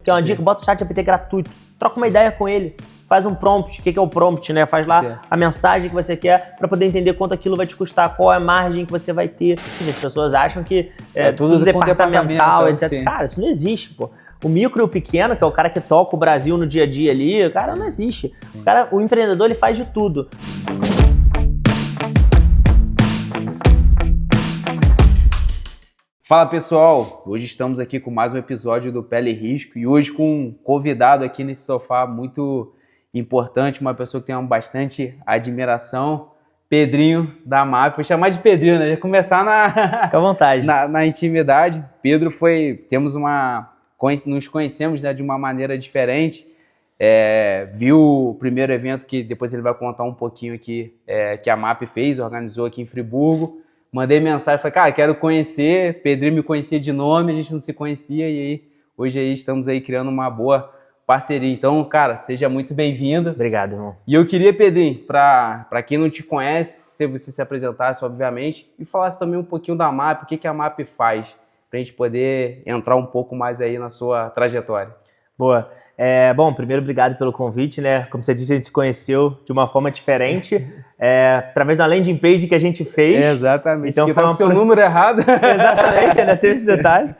Quer uma dica? Bota o ChatGPT gratuito. Troca uma ideia com ele. Faz um prompt. O que é o prompt, né? Faz lá a mensagem que você quer para poder entender quanto aquilo vai te custar, qual é a margem que você vai ter. As pessoas acham que é tudo departamental, etc. Sim. Cara, isso não existe, pô. O micro e o pequeno, que é o cara que toca o Brasil no dia a dia ali, o cara não existe. O empreendedor, ele faz de tudo. Fala pessoal, hoje estamos aqui com mais um episódio do Pele e Risco e hoje com um convidado aqui nesse sofá muito importante, uma pessoa que tem bastante admiração, Pedrinho da MAP. Vou chamar de Pedrinho, né? Já começar Fica à vontade. na intimidade. Pedro nos conhecemos, né, de uma maneira diferente. Viu o primeiro evento que depois ele vai contar um pouquinho aqui, que a MAP fez, organizou aqui em Friburgo. Mandei mensagem, falei, cara, quero conhecer. Pedrinho me conhecia de nome, a gente não se conhecia e aí hoje aí estamos aí criando uma boa parceria. Então, cara, seja muito bem-vindo. Obrigado, irmão. E eu queria, Pedrinho, para quem não te conhece, se você se apresentasse, obviamente, e falasse também um pouquinho da MAP, o que a MAP faz, para a gente poder entrar um pouco mais aí na sua trajetória. Boa. Bom, primeiro, obrigado pelo convite, né? Como você disse, a gente se conheceu de uma forma diferente, através da landing page que a gente fez. Exatamente. Então, foi o seu número errado. Exatamente, ainda tem esse detalhe.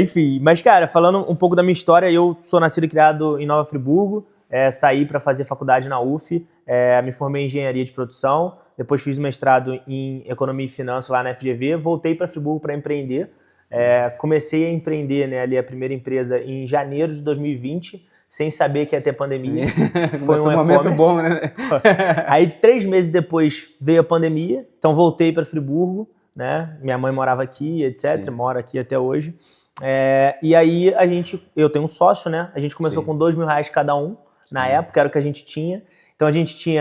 Enfim, mas, cara, falando um pouco da minha história, eu sou nascido e criado em Nova Friburgo, saí para fazer faculdade na UF, me formei em engenharia de produção, depois fiz mestrado em economia e finanças lá na FGV, voltei para Friburgo para empreender. Comecei a empreender, né, ali a primeira empresa em janeiro de 2020, sem saber que ia ter pandemia. Foi um momento bom, né? Aí 3 meses depois veio a pandemia, então voltei para Friburgo, né? Minha mãe morava aqui, etc. Mora aqui até hoje. E aí eu tenho um sócio, né? A gente começou com R$2.000 cada um, na época era o que a gente tinha. Então a gente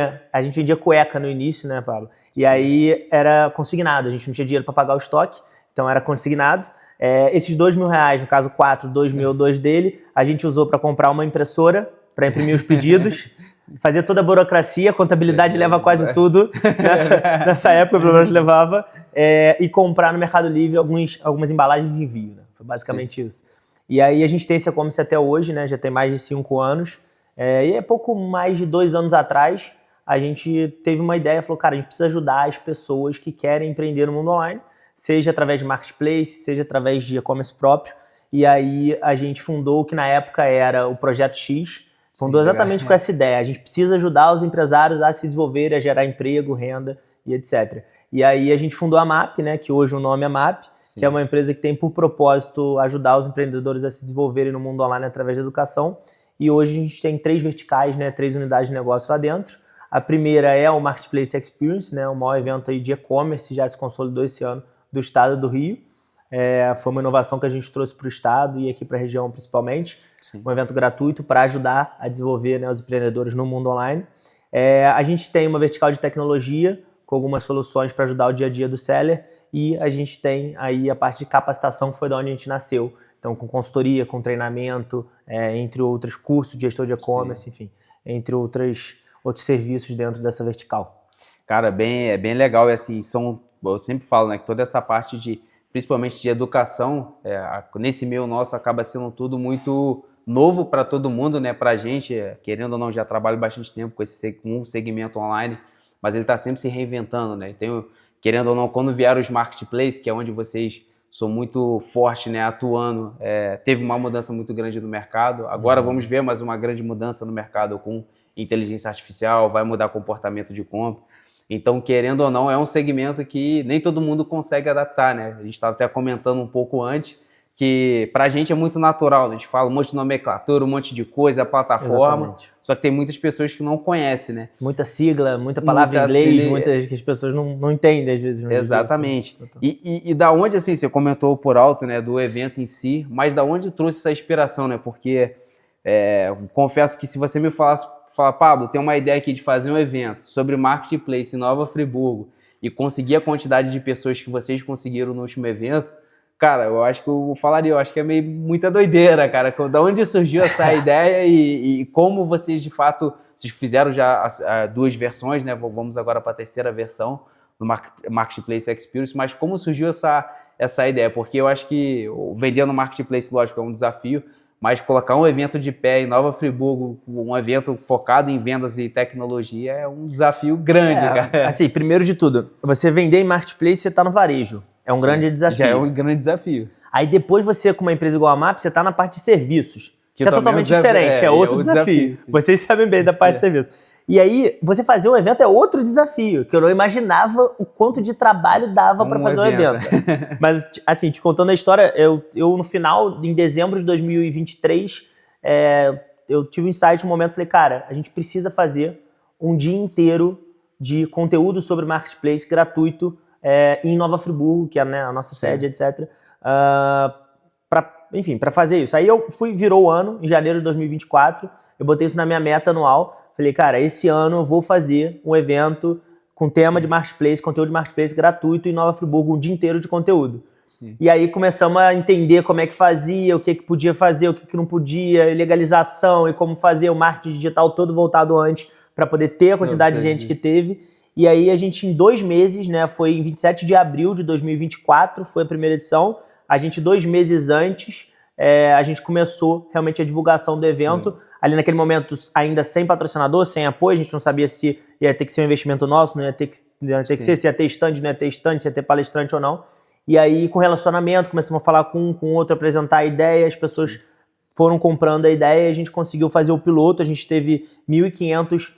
vendia cueca no início, né, Pablo? E aí era consignado, a gente não tinha dinheiro para pagar o estoque, então era consignado. Esses R$2.000, no caso 4, 2.000, 2 dele, a gente usou para comprar uma impressora, para imprimir os pedidos, fazer toda a burocracia, a contabilidade leva quase tudo, nessa época pelo menos levava, e comprar no Mercado Livre algumas embalagens de envio, né? Foi basicamente isso. E aí a gente tem esse e-commerce até hoje, né? Já tem mais de 5 anos, e pouco mais de 2 anos atrás, a gente teve uma ideia, falou, cara, a gente precisa ajudar as pessoas que querem empreender no mundo online, seja através de marketplace, seja através de e-commerce próprio. E aí a gente fundou o que na época era o Projeto X, fundou exatamente com essa ideia. A gente precisa ajudar os empresários a se desenvolver, a gerar emprego, renda e etc. E aí a gente fundou a MAP, né, que hoje o nome é MAP, que é uma empresa que tem por propósito ajudar os empreendedores a se desenvolverem no mundo online através da educação. E hoje a gente tem 3 verticais, né, 3 unidades de negócio lá dentro. A primeira é o Marketplace Experience, né, o maior evento aí de e-commerce, já se consolidou esse ano, do estado do Rio. Foi uma inovação que a gente trouxe para o estado e aqui para a região principalmente. Um evento gratuito para ajudar a desenvolver, né, os empreendedores no mundo online. A gente tem uma vertical de tecnologia com algumas soluções para ajudar o dia a dia do seller e a gente tem aí a parte de capacitação, que foi da onde a gente nasceu. Então, com consultoria, com treinamento, entre outros cursos de gestor de e-commerce, enfim, entre outros serviços dentro dessa vertical. Cara, é bem legal. E assim, eu sempre falo, né, que toda essa parte principalmente de educação, nesse meio nosso acaba sendo tudo muito novo para todo mundo, né? Para a gente, querendo ou não, já trabalho bastante tempo com um segmento online, mas ele está sempre se reinventando, né? Então, querendo ou não, quando vieram os marketplaces, que é onde vocês são muito fortes, né, atuando, teve uma mudança muito grande no mercado. Agora vamos ver mais uma grande mudança no mercado com inteligência artificial, vai mudar o comportamento de compra. Então, querendo ou não, é um segmento que nem todo mundo consegue adaptar, né? A gente estava até comentando um pouco antes que pra gente é muito natural, né? A gente fala um monte de nomenclatura, um monte de coisa, plataforma, Exatamente. Só que tem muitas pessoas que não conhecem, né? Muita sigla, muita palavra em inglês, muitas que as pessoas não entendem às vezes. Exatamente. Assim. E da onde, assim, você comentou por alto, né, do evento em si, mas da onde trouxe essa inspiração, né? Porque confesso que se você me fala, Pablo, tem uma ideia aqui de fazer um evento sobre marketplace em Nova Friburgo e conseguir a quantidade de pessoas que vocês conseguiram no último evento, cara, eu acho que eu falaria, eu acho que é meio muita doideira, cara. Da onde surgiu essa ideia e como vocês, de fato, vocês fizeram já as 2 versões, né? Vamos agora para a 3ª versão do Marketplace Experience, mas como surgiu essa ideia? Porque eu acho que vender no Marketplace, lógico, é um desafio, mas colocar um evento de pé em Nova Friburgo, um evento focado em vendas e tecnologia, é um desafio grande, cara. Assim, primeiro de tudo, você vender em marketplace, você está no varejo. É um grande desafio. Já é um grande desafio. Aí depois você, com uma empresa igual a MAP, você está na parte de serviços, que é totalmente diferente, é outro desafio. Vocês sabem bem da parte de serviços. E aí, você fazer um evento é outro desafio, que eu não imaginava o quanto de trabalho dava para fazer um evento. Mas, assim, te contando a história, eu no final, em dezembro de 2023, eu tive um insight, um momento, falei, cara, a gente precisa fazer um dia inteiro de conteúdo sobre marketplace gratuito em Nova Friburgo, que é, né, a nossa sede, etc., para fazer isso. Aí virou o ano, em janeiro de 2024, eu botei isso na minha meta anual. Falei, cara, esse ano eu vou fazer um evento com tema de marketplace, conteúdo de marketplace gratuito em Nova Friburgo, um dia inteiro de conteúdo. Sim. E aí começamos a entender como é que fazia, o que podia fazer, o que não podia, legalização e como fazer o marketing digital todo voltado antes para poder ter a quantidade de gente que teve. E aí a gente, em 2 meses, né, foi em 27 de abril de 2024, foi a primeira edição. A gente, 2 meses antes, a gente começou realmente a divulgação do evento. Sim. Ali naquele momento, ainda sem patrocinador, sem apoio, a gente não sabia se ia ter que ser um investimento nosso, não ia ter que ser, se ia ter stand, não ia ter stand, se ia ter palestrante ou não. E aí, com relacionamento, começamos a falar com um outro, apresentar a ideia, as pessoas foram comprando a ideia, a gente conseguiu fazer o piloto, a gente teve 1.500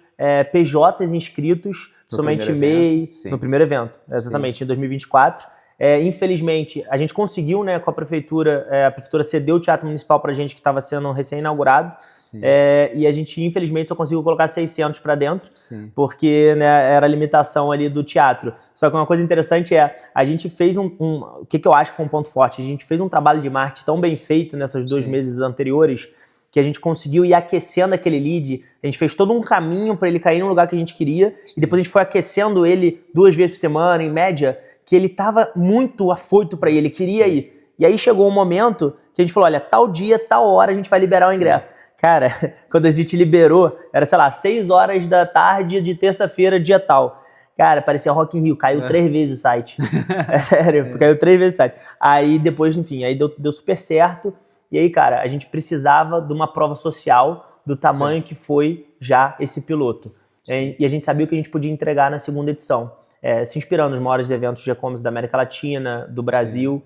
PJs inscritos, somente MEI, no primeiro evento, exatamente, em 2024. Infelizmente, a gente conseguiu, né, com a prefeitura cedeu o Teatro Municipal pra gente, que estava sendo recém-inaugurado, e a gente, infelizmente, só conseguiu colocar 600 para dentro, porque, né, era a limitação ali do teatro. Só que uma coisa interessante a gente fez o que eu acho que foi um ponto forte, a gente fez um trabalho de marketing tão bem feito nessas 2 meses anteriores, que a gente conseguiu ir aquecendo aquele lead, a gente fez todo um caminho para ele cair no lugar que a gente queria, e depois a gente foi aquecendo ele 2 vezes por semana, em média, que ele estava muito afoito para ir, ele queria ir. E aí chegou um momento que a gente falou, olha, tal dia, tal hora a gente vai liberar o ingresso. Cara, quando a gente liberou, era, sei lá, 6 horas da tarde de terça-feira, dia tal. Cara, parecia Rock in Rio, caiu 3 vezes o site. É sério, caiu 3 vezes o site. Aí depois, enfim, aí deu super certo. E aí, cara, a gente precisava de uma prova social do tamanho que foi já esse piloto. E a gente sabia o que a gente podia entregar na segunda edição. Se inspirando nos maiores eventos de e-commerce da América Latina, do Brasil.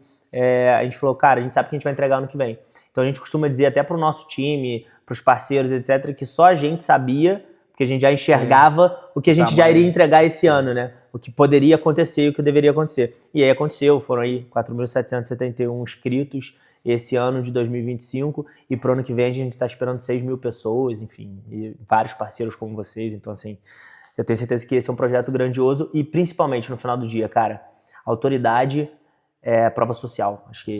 A gente falou, cara, a gente sabe o que a gente vai entregar ano que vem. Então a gente costuma dizer até para o nosso time, para os parceiros, etc., que só a gente sabia, porque a gente já enxergava o que a gente já iria entregar esse ano, né? O que poderia acontecer e o que deveria acontecer. E aí aconteceu, foram aí 4.771 inscritos esse ano de 2025, e para o ano que vem a gente está esperando 6.000 pessoas, enfim, e vários parceiros como vocês. Então, assim, eu tenho certeza que esse é um projeto grandioso e, principalmente, no final do dia, cara, autoridade é prova social. Acho que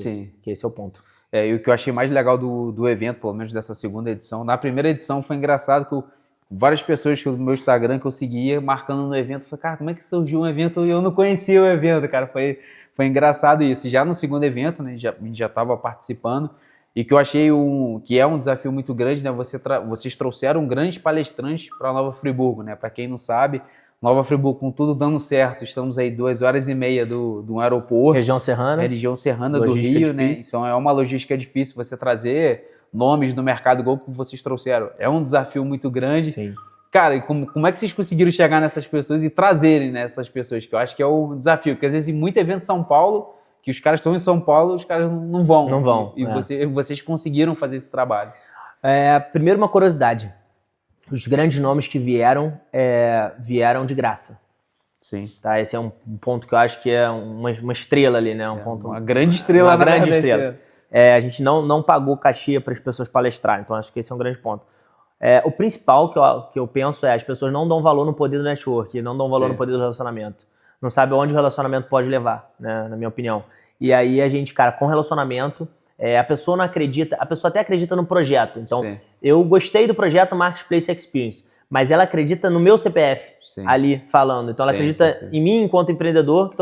esse é o ponto. E o que eu achei mais legal do evento, pelo menos dessa segunda edição, na primeira edição foi engraçado que várias pessoas no meu Instagram que eu seguia marcando no evento, eu falei, cara, como é que surgiu um evento e eu não conhecia o evento, cara? Foi engraçado isso. Já no segundo evento, né, a gente já estava participando, e que eu achei que é um desafio muito grande, né? Vocês trouxeram grandes palestrantes para Nova Friburgo, né? Para quem não sabe, Nova Friburgo, com tudo dando certo, estamos aí 2h30 do aeroporto. Região serrana. Região serrana do Rio, né? Então é uma logística difícil você trazer nomes do mercado igual que vocês trouxeram. É um desafio muito grande. Sim. Cara, e como é que vocês conseguiram chegar nessas pessoas e trazerem, né, essas pessoas? Que eu acho que é o desafio. Porque às vezes em muito evento em São Paulo, que os caras estão em São Paulo, os caras não vão. Não vão. E vocês conseguiram fazer esse trabalho. Primeiro, uma curiosidade. Os grandes nomes que vieram de graça. Sim. Tá? Esse é um ponto que eu acho que é uma estrela ali, né? Uma grande estrela. Uma grande estrela. A gente não pagou cachê para as pessoas palestrarem, então acho que esse é um grande ponto. O principal que eu penso as pessoas não dão valor no poder do network, não dão valor no poder do relacionamento. Não sabe onde o relacionamento pode levar, né, na minha opinião. E aí a gente, cara, com relacionamento, a pessoa não acredita, a pessoa até acredita no projeto. Então, eu gostei do projeto Marketplace Experience, mas ela acredita no meu CPF ali falando. Então, ela acredita em mim enquanto empreendedor, que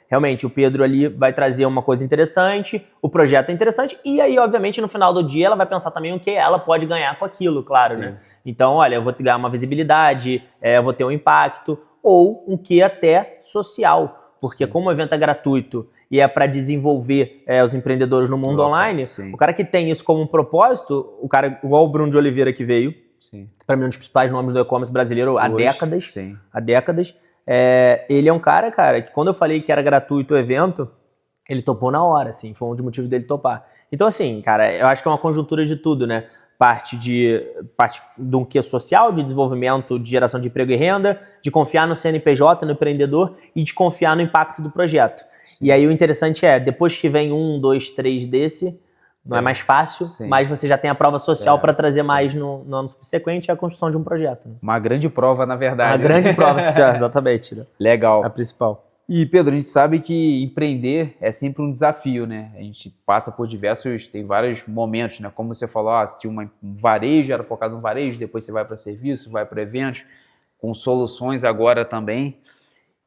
realmente o Pedro ali vai trazer uma coisa interessante, o projeto é interessante, e aí, obviamente, no final do dia, ela vai pensar também o que ela pode ganhar com aquilo, claro, né? Então, olha, eu vou ganhar uma visibilidade, eu vou ter um impacto, ou um que até social, porque como o evento é gratuito e é para desenvolver os empreendedores no mundo online, sim. o cara que tem isso como um propósito, o cara igual o Bruno de Oliveira que veio, para mim um dos principais nomes do e-commerce brasileiro há décadas, ele é um cara, que quando eu falei que era gratuito o evento, ele topou na hora, assim, foi um dos motivos dele topar. Então, assim, cara, eu acho que é uma conjuntura de tudo, né? Parte do que é social, de desenvolvimento, de geração de emprego e renda, de confiar no CNPJ, no empreendedor e de confiar no impacto do projeto. Sim. E aí o interessante depois que vem 1, 2, 3 desse, não é mais fácil, mas você já tem a prova social para trazer mais no ano subsequente, é a construção de um projeto. Né? Uma grande prova, na verdade. Uma grande prova social, exatamente. Né? Legal. A principal. E, Pedro, a gente sabe que empreender é sempre um desafio, né? A gente passa por tem vários momentos, né? Como você falou, se tinha um varejo, era focado no varejo, depois você vai para serviço, vai para eventos, com soluções agora também.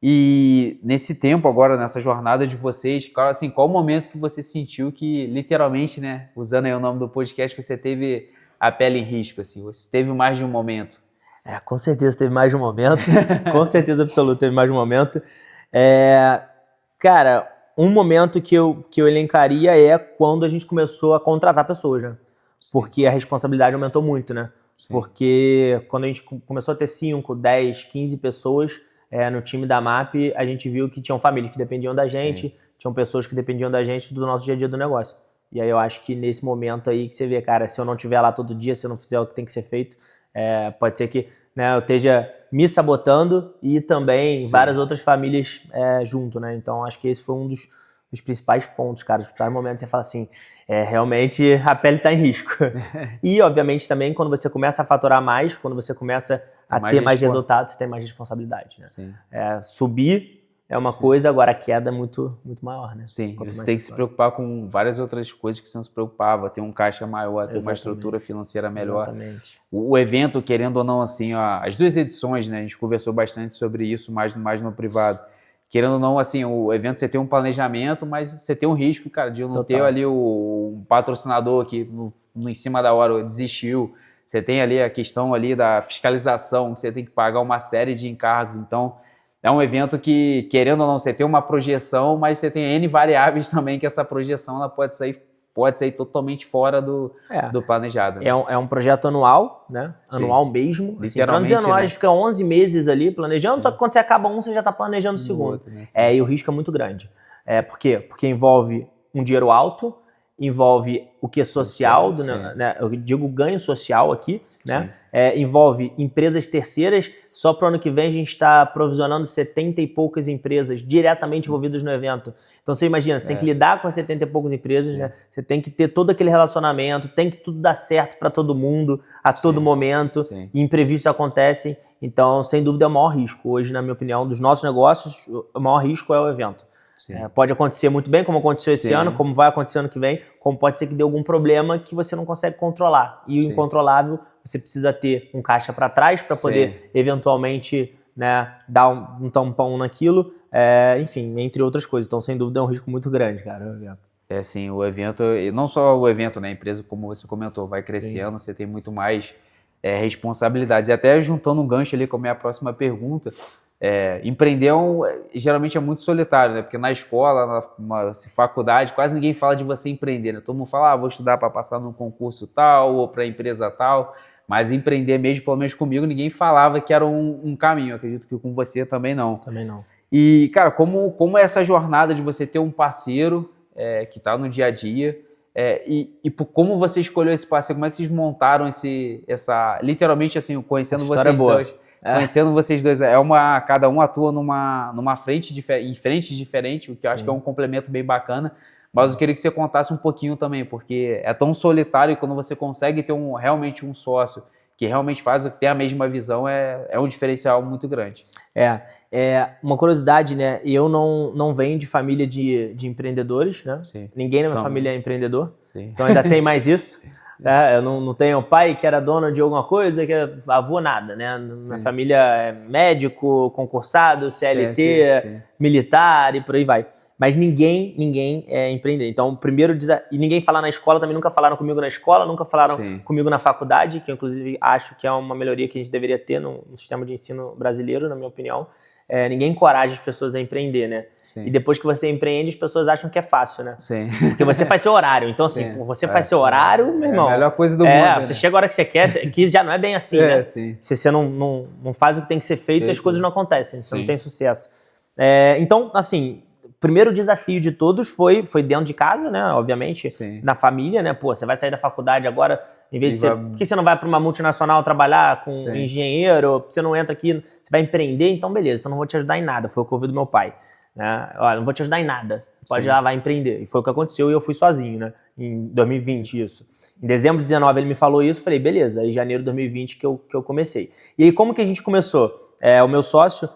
E nesse tempo agora, nessa jornada de vocês, assim, qual o momento que você sentiu que, literalmente, né? Usando aí o nome do podcast, você teve a pele em risco, assim? Você teve mais de um momento? Com certeza teve mais de um momento. Com certeza absoluta teve mais de um momento. Cara, um momento que eu elencaria é quando a gente começou a contratar pessoas, né? Porque a responsabilidade aumentou muito, né? Sim. Porque quando a gente começou a ter 5, 10, 15 pessoas no time da MAP, a gente viu que tinham famílias que dependiam da gente, sim, tinham pessoas que dependiam da gente do nosso dia a dia do negócio. E aí eu acho que nesse momento aí que você vê, cara, se eu não estiver lá todo dia, se eu não fizer o que tem que ser feito, pode ser que eu esteja me sabotando e também, sim, várias outras famílias junto, né? Então, acho que esse foi um dos principais pontos, cara. Os principais momentos você fala assim, realmente a pele está em risco. E, obviamente, também quando você começa a faturar mais, quando você começa a ter mais resultados, você tem mais responsabilidade, né? Sim. Subir é uma coisa, agora a queda é muito, muito maior, né? Sim, você tem que se preocupar com várias outras coisas que você não se preocupava, ter um caixa maior, ter uma estrutura financeira melhor. Exatamente. O evento, querendo ou não, assim, as 2 edições, né, a gente conversou bastante sobre isso, mais no privado. Querendo ou não, assim, o evento você tem um planejamento, mas você tem um risco, cara, de não ter ali um patrocinador que em cima da hora desistiu. Você tem ali a questão ali da fiscalização, que você tem que pagar uma série de encargos, então... É um evento que, querendo ou não, você tem uma projeção, mas você tem N variáveis também que essa projeção ela pode sair totalmente fora do planejado. Né? É um projeto anual, né? Sim. Anual mesmo. Literalmente, assim, anual, a gente fica 11 meses ali planejando, sim, só que quando você acaba você já está planejando o segundo. Outro, né? E o risco é muito grande. Por quê? Porque envolve um dinheiro alto, envolve o que é social, né? Eu digo ganho social aqui, né? Envolve empresas terceiras. Só para o ano que vem a gente está provisionando 70 e poucas empresas diretamente envolvidas no evento. Então você imagina, você tem que lidar com as 70 e poucas empresas, né? Você tem que ter todo aquele relacionamento, tem que tudo dar certo para todo mundo, a todo momento, e imprevistos acontecem. Então, sem dúvida, é o maior risco. Hoje, na minha opinião, dos nossos negócios, o maior risco é o evento. Pode acontecer muito bem, como aconteceu esse ano, como vai acontecer ano que vem, como pode ser que dê algum problema que você não consegue controlar. E o incontrolável, você precisa ter um caixa para trás para poder, eventualmente, né, dar um tampão naquilo, enfim, entre outras coisas. Então, sem dúvida, é um risco muito grande, cara, o evento. Sim, o evento, e não só o evento, né, a empresa, como você comentou, vai crescendo, você tem muito mais responsabilidades. E até juntando um gancho ali com a minha próxima pergunta, empreender geralmente é muito solitário, né? Porque na escola, na faculdade, quase ninguém fala de você empreender, né? Todo mundo fala, vou estudar para passar num concurso tal ou para empresa tal, mas empreender mesmo, pelo menos comigo, ninguém falava que era um caminho. Eu acredito que com você também não. Também não. E, cara, como é essa jornada de você ter um parceiro que está no dia a dia e como você escolheu esse parceiro? Como é que vocês montaram literalmente assim, conhecendo vocês dois? Conhecendo vocês dois, cada um atua numa frente em frentes diferentes, o que eu acho que é um complemento bem bacana. Mas eu queria que você contasse um pouquinho também, porque é tão solitário e quando você consegue ter realmente um sócio que realmente faz o que tem a mesma visão, é um diferencial muito grande. Uma curiosidade, né? Eu não venho de família de empreendedores, né? Sim. Ninguém na minha família é empreendedor, sim, então ainda tem mais isso. Eu não tenho pai que era dono de alguma coisa, que é avô nada, né? Minha família é médico, concursado, CLT, militar e por aí vai. Mas ninguém é empreender. Então, o primeiro e ninguém fala na escola, também nunca falaram comigo na escola, nunca falaram comigo na faculdade, que eu, inclusive, acho que é uma melhoria que a gente deveria ter no sistema de ensino brasileiro, na minha opinião. ninguém encoraja as pessoas a empreender, né? Sim. E depois que você empreende, as pessoas acham que é fácil, né? Sim. Porque você faz seu horário. Então, assim, você faz seu horário, meu irmão. É a melhor coisa do mundo. Você chega a hora que você quer, que já não é bem assim, né? Sim. Se você não faz o que tem que ser feito, as coisas não acontecem, você não tem sucesso. Então, assim, o primeiro desafio de todos foi dentro de casa, né? Obviamente, na família, né? Pô, você vai sair da faculdade agora, em vez de você... Por que você não vai para uma multinacional trabalhar com engenheiro? Por que você não entra aqui, você vai empreender? Então, beleza, então não vou te ajudar em nada. Foi o que eu ouvi do meu pai. Né? Olha, não vou te ajudar em nada. Pode ir lá, vai empreender. E foi o que aconteceu e eu fui sozinho, né? Em 2020, isso. Em dezembro de 2019 ele me falou isso, falei, beleza. Aí em janeiro de 2020 que eu comecei. E aí como que a gente começou? O meu sócio,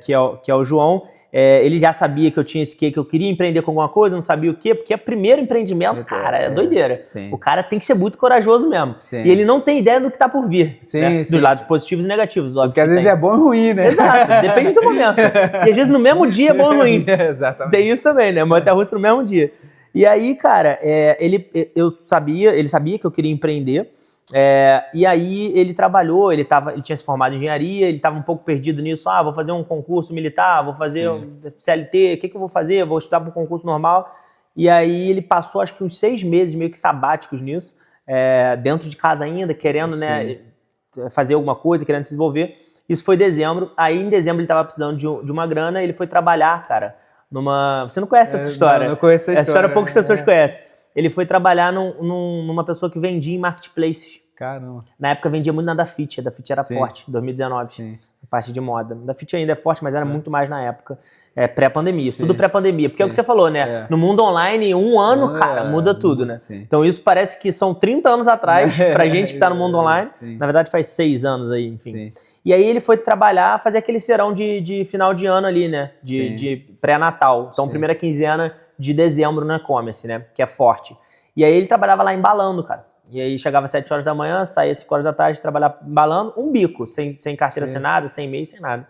que é o João, ele já sabia que eu tinha esse quê, que eu queria empreender com alguma coisa, não sabia o quê, porque é primeiro empreendimento, cara, é doideira. O cara tem que ser muito corajoso mesmo. E ele não tem ideia do que tá por vir, né? Dos lados positivos e negativos. Porque às vezes é bom e ruim, né? Exato, depende do momento. E às vezes no mesmo dia é bom e ruim. Exatamente. Tem isso também, né? Montanha-russa no mesmo dia. E aí, cara, ele sabia que eu queria empreender. E aí ele trabalhou, ele tinha se formado em engenharia, ele estava um pouco perdido nisso. Vou fazer um concurso militar, vou fazer um CLT, o que eu vou fazer? Vou estudar para um concurso normal. E aí ele passou acho que uns 6 meses meio que sabáticos nisso, dentro de casa ainda, querendo né, fazer alguma coisa, querendo se desenvolver. Isso foi em dezembro. Aí em dezembro ele estava precisando de uma grana, ele foi trabalhar, cara, Você não conhece essa história? Não conheço essa história. Poucas pessoas conhecem. Ele foi trabalhar numa pessoa que vendia em marketplaces. Caramba. Na época vendia muito na Dafit. A Dafit era forte, em 2019. A parte de moda. A Dafit ainda é forte, mas era muito mais na época. Pré-pandemia. Isso tudo pré-pandemia. Porque é o que você falou, né? No mundo online, um ano, cara, muda tudo, né? Então isso parece que são 30 anos atrás, pra gente que tá no mundo online. Na verdade faz 6 anos aí, enfim. E aí ele foi trabalhar, fazer aquele serão de final de ano ali, né? De pré-natal. Então primeira quinzena de dezembro no e-commerce, né? Que é forte. E aí ele trabalhava lá embalando, cara. E aí chegava às 7 horas da manhã, saía às 5 horas da tarde, trabalhava embalando, um bico, sem carteira assinada, sem e-mail, sem nada.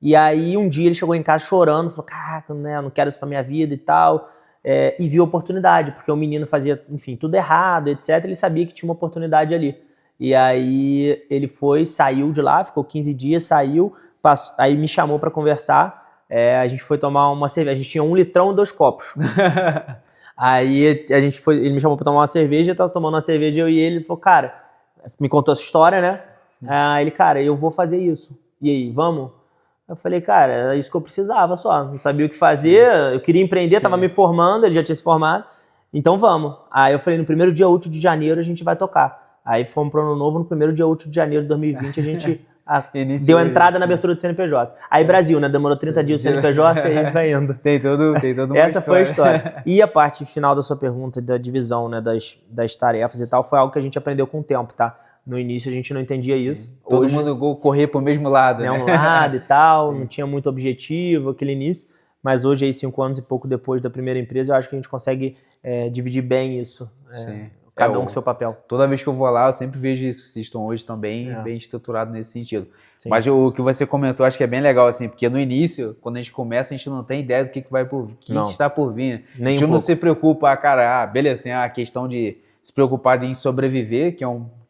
E aí um dia ele chegou em casa chorando, falou, caraca, né, eu não quero isso pra minha vida e tal. E viu a oportunidade, porque o menino fazia, enfim, tudo errado, etc. Ele sabia que tinha uma oportunidade ali. E aí ele saiu de lá, ficou 15 dias, saiu, aí me chamou pra conversar. A gente foi tomar uma cerveja, a gente tinha 1 litrão e 2 copos. Aí ele me chamou pra tomar uma cerveja, eu tava tomando uma cerveja, eu e ele falou, cara, me contou essa história, né? Aí ele, cara, eu vou fazer isso. E aí, vamos? Eu falei, cara, era isso que eu precisava só, não sabia o que fazer, eu queria empreender, tava me formando, ele já tinha se formado, então vamos. Aí eu falei, no primeiro dia útil de janeiro a gente vai tocar. Aí fomos pro Ano Novo, no primeiro dia útil de janeiro de 2020 a gente... deu entrada na abertura do CNPJ. Aí Brasil, né? Demorou 30 dias o CNPJ e vai indo. Tem todo uma Essa foi a história. E a parte final da sua pergunta, da divisão, né, das tarefas e tal, foi algo que a gente aprendeu com o tempo, tá? No início a gente não entendia isso. Todo mundo correr pro mesmo lado, né? Um lado e tal, não tinha muito objetivo, aquele início. Mas hoje, aí, 5 anos e pouco depois da primeira empresa, eu acho que a gente consegue dividir bem isso. Cada um com seu papel. Toda vez que eu vou lá, eu sempre vejo isso. Vocês estão hoje também bem estruturados nesse sentido. Sim. Mas o que você comentou, acho que é bem legal, assim, porque no início, quando a gente começa, a gente não tem ideia do que está por vir. Nem a gente não se preocupa, cara, beleza, tem a questão de se preocupar em sobreviver, que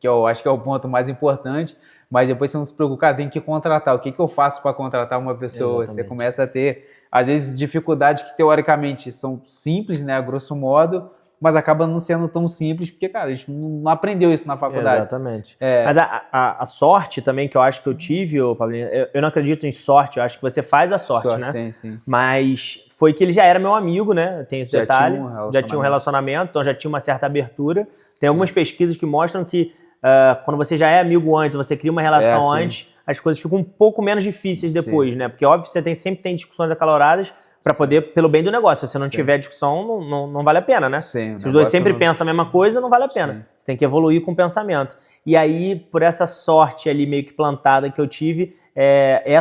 eu acho que é o ponto mais importante, mas depois você não se preocupa, cara, tem que contratar. O que eu faço para contratar uma pessoa? Exatamente. Você começa a ter, às vezes, dificuldades que teoricamente são simples, né, a grosso modo, mas acaba não sendo tão simples, porque, cara, a gente não aprendeu isso na faculdade. Exatamente. Mas a sorte também que eu acho que eu tive, Paulinho, eu não acredito em sorte, eu acho que você faz a sorte, né? Sim. Mas foi que ele já era meu amigo, né? Tem esse detalhe. Já tinha um relacionamento, então já tinha uma certa abertura. Tem algumas pesquisas que mostram que quando você já é amigo antes, você cria uma relação antes, as coisas ficam um pouco menos difíceis depois, né? Porque, óbvio, você sempre tem discussões acaloradas, para poder, pelo bem do negócio. Se você não tiver discussão, não vale a pena, né? Sim, se os dois sempre pensam a mesma coisa, não vale a pena. Você tem que evoluir com o pensamento. E aí, por essa sorte ali meio que plantada que eu tive,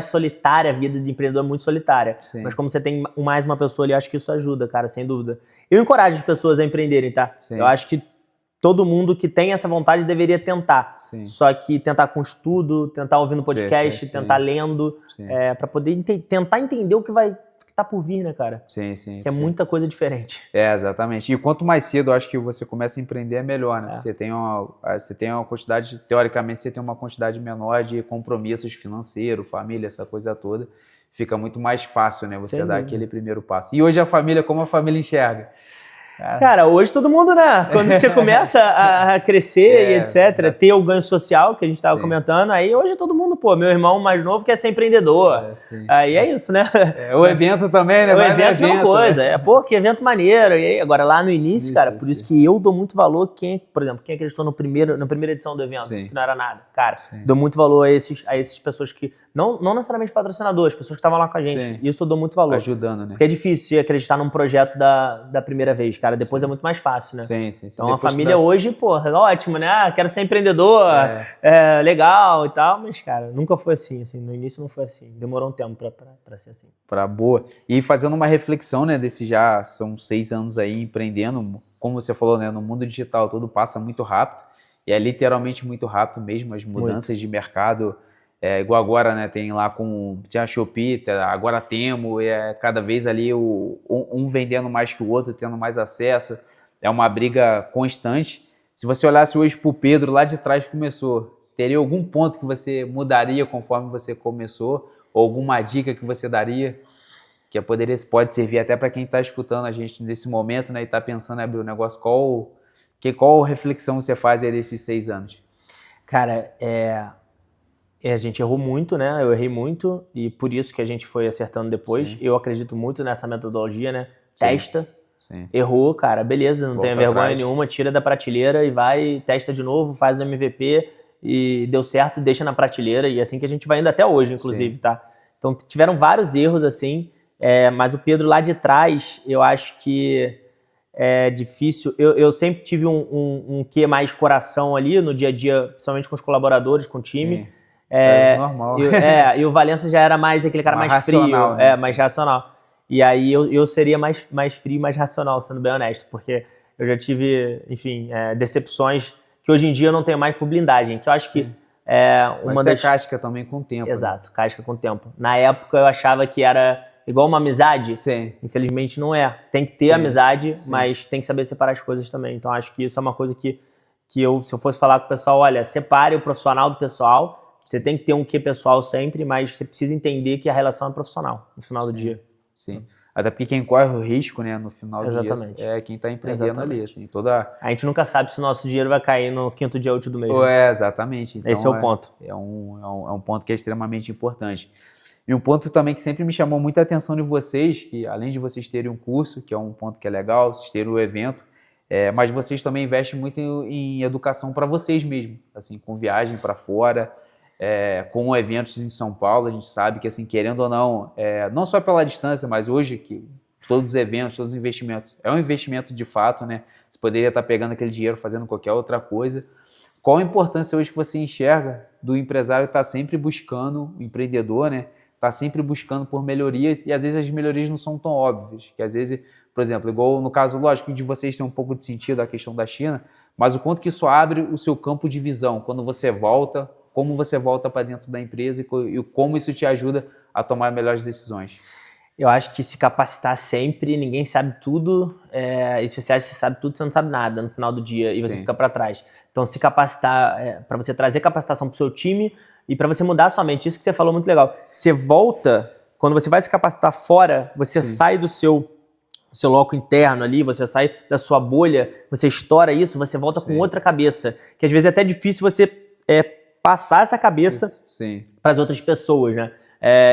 solitária, a vida de empreendedor é muito solitária. Sim. Mas como você tem mais uma pessoa ali, acho que isso ajuda, cara, sem dúvida. Eu encorajo as pessoas a empreenderem, tá? Sim. Eu acho que todo mundo que tem essa vontade deveria tentar. Sim. Só que tentar com estudo, tentar ouvindo podcast, tentar lendo, para poder tentar entender o que tá por vir, né, cara? Sim, sim. Que é muita coisa diferente. Exatamente. E quanto mais cedo eu acho que você começa a empreender, é melhor, né? Você tem uma quantidade, teoricamente, você tem uma quantidade menor de compromissos financeiros, família, essa coisa toda. Fica muito mais fácil, né? Você dar aquele primeiro passo. E hoje a família, como a família enxerga? Cara, hoje todo mundo, né? Quando você começa a crescer e etc., ter o ganho social, que a gente tava comentando, aí hoje todo mundo, pô, meu irmão mais novo quer ser empreendedor. Aí é isso, né? O evento também, né? O evento é uma coisa. Né? Pô, que evento maneiro. E aí, agora, lá no início, cara, por isso que eu dou muito valor, por exemplo, quem acreditou na primeira edição do evento, que não era nada. Cara, dou muito valor a essas pessoas que, não necessariamente patrocinadores, pessoas que estavam lá com a gente. Isso eu dou muito valor. Ajudando, né? Porque é difícil acreditar num projeto da primeira vez, cara. Depois é muito mais fácil, né? Sim. Então depois a família hoje, porra, ótimo, né? Quero ser empreendedor, legal e tal. Mas, cara, nunca foi assim. No início não foi assim. Demorou um tempo pra ser assim. Boa. E fazendo uma reflexão, né? Já são 6 anos aí empreendendo. Como você falou, né? No mundo digital tudo passa muito rápido. E é literalmente muito rápido mesmo. As mudanças de mercado. Igual agora, né? Tem lá tinha a Shopee, agora a Temo, cada vez ali um vendendo mais que o outro, tendo mais acesso. É uma briga constante. Se você olhasse hoje pro Pedro, lá de trás começou, teria algum ponto que você mudaria conforme você começou? Ou alguma dica que você daria? Que pode servir até para quem está escutando a gente nesse momento, né? E está pensando em abrir o negócio. Qual reflexão você faz aí desses 6 anos? Cara, a gente errou muito, né? Eu errei muito e por isso que a gente foi acertando depois. Eu acredito muito nessa metodologia, né? Testa. Sim. Errou, cara, beleza, não tenha vergonha nenhuma, tira da prateleira e vai, testa de novo, faz o MVP e deu certo, deixa na prateleira e assim que a gente vai indo até hoje, inclusive, tá? Então tiveram vários erros assim, mas o Pedro lá de trás, eu acho que é difícil. Eu sempre tive um quê mais coração ali no dia a dia, principalmente com os colaboradores, com o time. Sim. Normal. E o Valença já era mais aquele cara mais racional, frio, né? Mais racional. E aí eu seria mais frio, mais racional, sendo bem honesto, porque eu já tive, enfim, decepções que hoje em dia eu não tenho mais por blindagem, que eu acho que uma das... casca também com o tempo. Exato, né? Casca com o tempo. Na época eu achava que era igual uma amizade. Sim. Infelizmente não é. Tem que ter amizade, mas tem que saber separar as coisas também. Então acho que isso é uma coisa que se eu fosse falar com o pessoal, olha, separe o profissional do pessoal. Você tem que ter um quê pessoal sempre, mas você precisa entender que a relação é profissional no final do dia. Sim. Até porque quem corre o risco, né, no final do dia é quem está empreendendo ali. Assim, A gente nunca sabe se o nosso dinheiro vai cair no 5º dia útil do mês. Exatamente. Então, esse é o ponto. É um ponto que é extremamente importante. E um ponto também que sempre me chamou muita atenção de vocês, que além de vocês terem um curso, que é um ponto que é legal, vocês terem o evento, mas vocês também investem muito em educação para vocês mesmos, assim, com viagem para fora, com eventos em São Paulo. A gente sabe que, assim, querendo ou não, não só pela distância, mas hoje que todos os eventos, todos os investimentos, é um investimento de fato, né? Você poderia estar pegando aquele dinheiro fazendo qualquer outra coisa. Qual a importância hoje que você enxerga do empresário estar sempre buscando, o empreendedor, né? Está sempre buscando por melhorias, e às vezes as melhorias não são tão óbvias, que às vezes, por exemplo, igual no caso, lógico, de vocês tem um pouco de sentido a questão da China, mas o quanto que isso abre o seu campo de visão, quando você volta, como você volta para dentro da empresa e como isso te ajuda a tomar melhores decisões. Eu acho que se capacitar sempre, ninguém sabe tudo, e se você acha que você sabe tudo, você não sabe nada no final do dia, e você fica para trás. Então, se capacitar, para você trazer capacitação para o seu time e para você mudar a sua mente, isso que você falou muito legal. Você volta, quando você vai se capacitar fora, você sai do seu loco interno ali, você sai da sua bolha, você estoura isso, você volta com outra cabeça, que às vezes é até difícil você passar essa cabeça para as outras pessoas, né?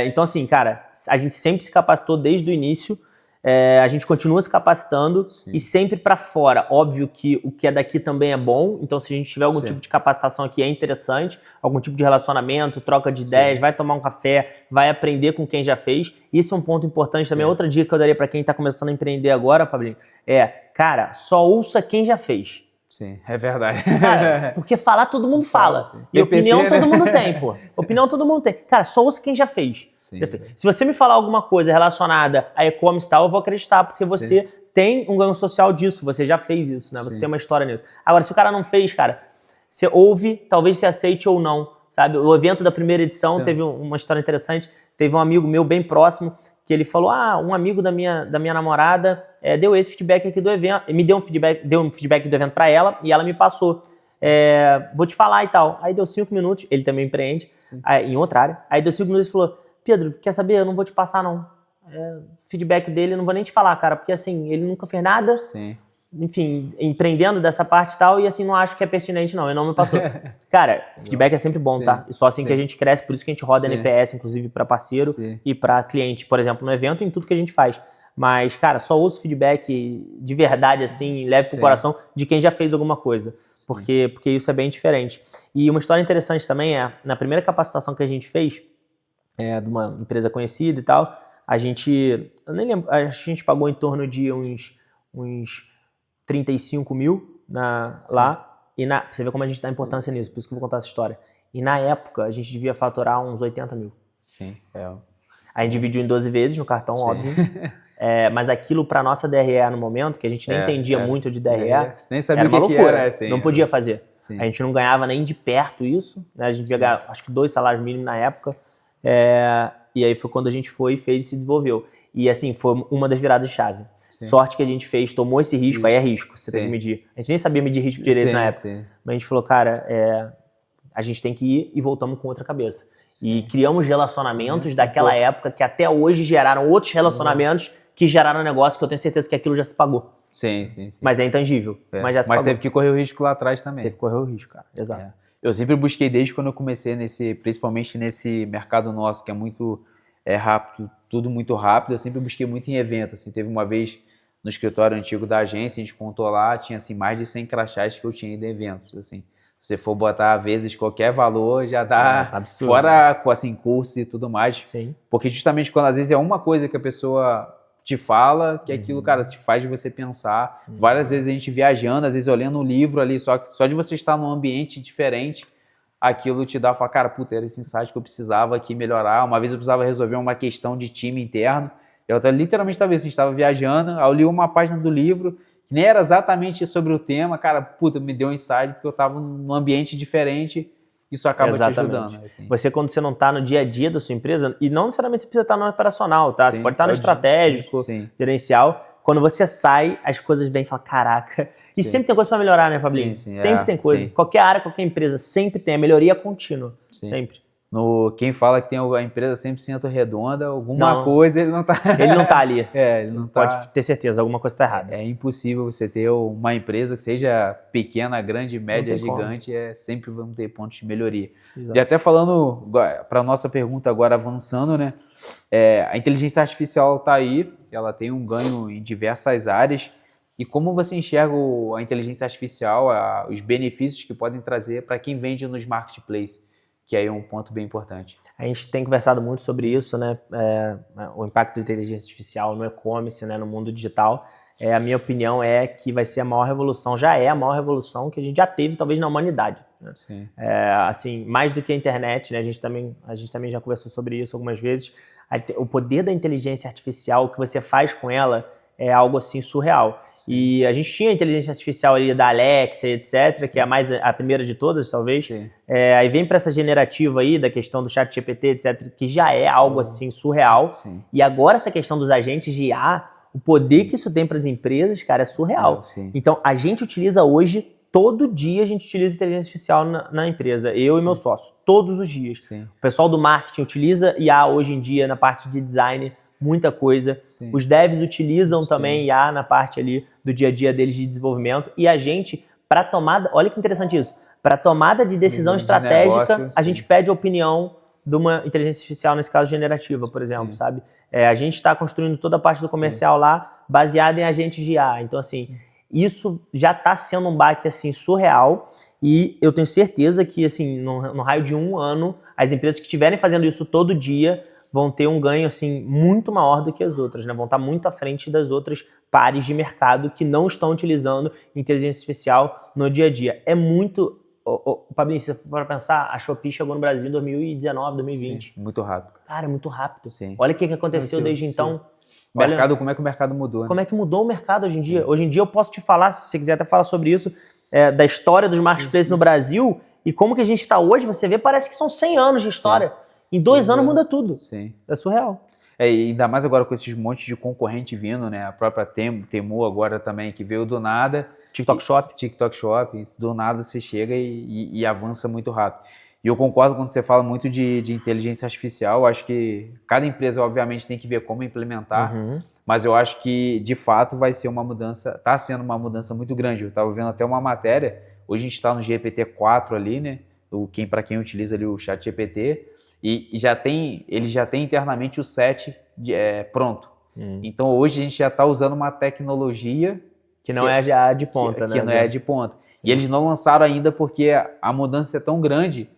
Então, assim, cara, a gente sempre se capacitou desde o início, a gente continua se capacitando e sempre para fora. Óbvio que o que é daqui também é bom, então se a gente tiver algum tipo de capacitação aqui é interessante, algum tipo de relacionamento, troca de ideias, vai tomar um café, vai aprender com quem já fez. Isso é um ponto importante também. Outra dica que eu daria para quem está começando a empreender agora, Pablinho, cara, só ouça quem já fez. Sim, é verdade. Cara, porque falar todo mundo fala. E opinião todo mundo tem, pô. Opinião todo mundo tem. Cara, só ouça quem já fez. Se você me falar alguma coisa relacionada a e-commerce e tal, eu vou acreditar, porque você tem um ganho social disso, você já fez isso, né? Você tem uma história nisso. Agora, se o cara não fez, cara, você ouve, talvez você aceite ou não, sabe? O evento da primeira edição teve uma história interessante. Teve um amigo meu bem próximo que ele falou, um amigo da minha namorada deu esse feedback aqui do evento, me deu um feedback do evento para ela e ela me passou. Vou te falar e tal. Aí deu 5 minutos, ele também empreende, em outra área. Aí deu 5 minutos e falou, Pedro, quer saber? Eu não vou te passar, não. Feedback dele, eu não vou nem te falar, cara, porque assim, ele nunca fez nada. Sim. Enfim, empreendendo dessa parte e tal, e assim, não acho que é pertinente, não. Ele não me passou. Cara, feedback é sempre bom, tá? E só assim que a gente cresce, por isso que a gente roda NPS, inclusive, para parceiro e para cliente, por exemplo, no evento e em tudo que a gente faz. Mas, cara, só ouço feedback de verdade, assim, leve pro coração de quem já fez alguma coisa. Porque isso é bem diferente. E uma história interessante também na primeira capacitação que a gente fez, de uma empresa conhecida e tal, eu nem lembro, a gente pagou em torno de uns 35 mil lá. E pra você ver como a gente dá importância nisso, por isso que eu vou contar essa história. E na época, a gente devia faturar uns 80 mil. Sim, A gente dividiu em 12 vezes no cartão, óbvio. Mas aquilo pra nossa DRE no momento, que a gente nem entendia muito de DRE, nem sabia era uma loucura. Que era, assim, não podia fazer. Sim. A gente não ganhava nem de perto isso. Né? A gente ia ganhar, acho que 2 salários mínimos na época. E aí foi quando a gente foi, fez e se desenvolveu. E assim, foi uma das viradas de chave. Sorte que a gente fez, tomou esse risco, aí é risco, você tem que medir. A gente nem sabia medir risco direito na época. Mas a gente falou, cara, a gente tem que ir e voltamos com outra cabeça. E criamos relacionamentos daquela época que até hoje geraram outros relacionamentos que geraram negócio que eu tenho certeza que aquilo já se pagou. Sim. Mas é intangível. Mas já se pagou. Teve que correr o risco lá atrás também. Teve que correr o risco, cara. Exato. Eu sempre busquei desde quando eu comecei principalmente nesse mercado nosso, que é muito rápido, tudo muito rápido, eu sempre busquei muito em evento. Assim, teve uma vez no escritório antigo da agência, a gente contou lá, tinha assim, mais de 100 crachás que eu tinha ido em eventos. Assim, se você for botar vezes qualquer valor, já dá absurdo, fora assim, curso e tudo mais. Sim. Porque justamente quando às vezes é uma coisa que a pessoa te fala, que aquilo, cara, te faz você pensar. Várias vezes a gente viajando, às vezes eu lendo um livro ali, só de você estar num ambiente diferente, aquilo te dá, fala, cara, puta, era esse insight que eu precisava aqui melhorar. Uma vez eu precisava resolver uma questão de time interno. Eu literalmente estava assim, estava viajando, aí eu li uma página do livro, que nem era exatamente sobre o tema, cara, puta, me deu um insight, porque eu estava num ambiente diferente, isso acaba te ajudando. Assim. Quando você não está no dia a dia da sua empresa, e não necessariamente você precisa estar no operacional, tá? Você pode estar no estratégico, gerencial. Quando você sai, as coisas vêm e falam, caraca. E sempre tem coisa para melhorar, né, Pablinho? Sempre tem coisa. Qualquer área, qualquer empresa, sempre tem a melhoria contínua. Sempre. Quem fala que tem a empresa 100% redonda, alguma coisa ele não tá... Ele não tá ali. Ele não tá... Pode ter certeza, alguma coisa tá errada. É impossível você ter uma empresa que seja pequena, grande, média, gigante, sempre vamos ter pontos de melhoria. Exato. E até falando, para nossa pergunta agora, avançando, né? A inteligência artificial tá aí, ela tem um ganho em diversas áreas. E como você enxerga a inteligência artificial, os benefícios que podem trazer para quem vende nos marketplaces? Que aí é um ponto bem importante. A gente tem conversado muito sobre isso, né? O impacto da inteligência artificial no e-commerce, né? No mundo digital. A minha opinião é que vai ser a maior revolução, já é a maior revolução que a gente já teve, talvez, na humanidade. Né? Assim, mais do que a internet, né? A gente também já conversou sobre isso algumas vezes. O poder da inteligência artificial, o que você faz com ela, é algo assim surreal. E a gente tinha a inteligência artificial ali da Alexa, etc., que é a primeira de todas, talvez. Aí vem para essa generativa aí, da questão do chat GPT, etc., que já é algo assim surreal. E agora essa questão dos agentes de IA, o poder que isso tem para as empresas, cara, é surreal. Então, a gente utiliza hoje, todo dia a gente utiliza inteligência artificial na empresa. Eu e meu sócio, todos os dias. O pessoal do marketing utiliza IA hoje em dia na parte de design, muita coisa. Os devs utilizam também IA na parte ali do dia a dia deles de desenvolvimento. E a gente, para tomada... Olha que interessante isso. Para tomada de decisão estratégica, a gente pede a opinião de uma inteligência artificial, nesse caso generativa, por exemplo, sabe? A gente está construindo toda a parte do comercial lá baseada em agentes de IA. Então, assim, isso já está sendo um baque, assim, surreal. E eu tenho certeza que, assim, no raio de 1 ano, as empresas que estiverem fazendo isso todo dia vão ter um ganho assim, muito maior do que as outras, né? Vão estar muito à frente das outras pares de mercado que não estão utilizando inteligência artificial no dia a dia. É muito... Pablinho, se você for pensar, a Shopee chegou no Brasil em 2019, 2020. Muito rápido. Cara, é muito rápido. Olha o que aconteceu desde então. Mercado, como é que o mercado mudou? Né? Como é que mudou o mercado hoje em dia? Hoje em dia eu posso te falar, se você quiser até falar sobre isso, da história dos marketplaces no Brasil e como que a gente está hoje, você vê, parece que são 100 anos de história. Em 2 anos muda tudo. É surreal. E ainda mais agora com esses montes de concorrente vindo, né? A própria Temu agora também, que veio do nada. TikTok Shop. TikTok Shop, do nada você chega e avança muito rápido. E eu concordo quando você fala muito de inteligência artificial. Eu acho que cada empresa, obviamente, tem que ver como implementar. Mas eu acho que, de fato, vai ser uma mudança, está sendo uma mudança muito grande. Eu estava vendo até uma matéria, hoje a gente está no GPT-4 ali, né? Para quem utiliza ali o ChatGPT, e ele já tem internamente o set pronto. Então hoje a gente já está usando uma tecnologia que não é já de ponta, né? Que não é de ponta. Sim. E eles não lançaram ainda porque a mudança é tão grande,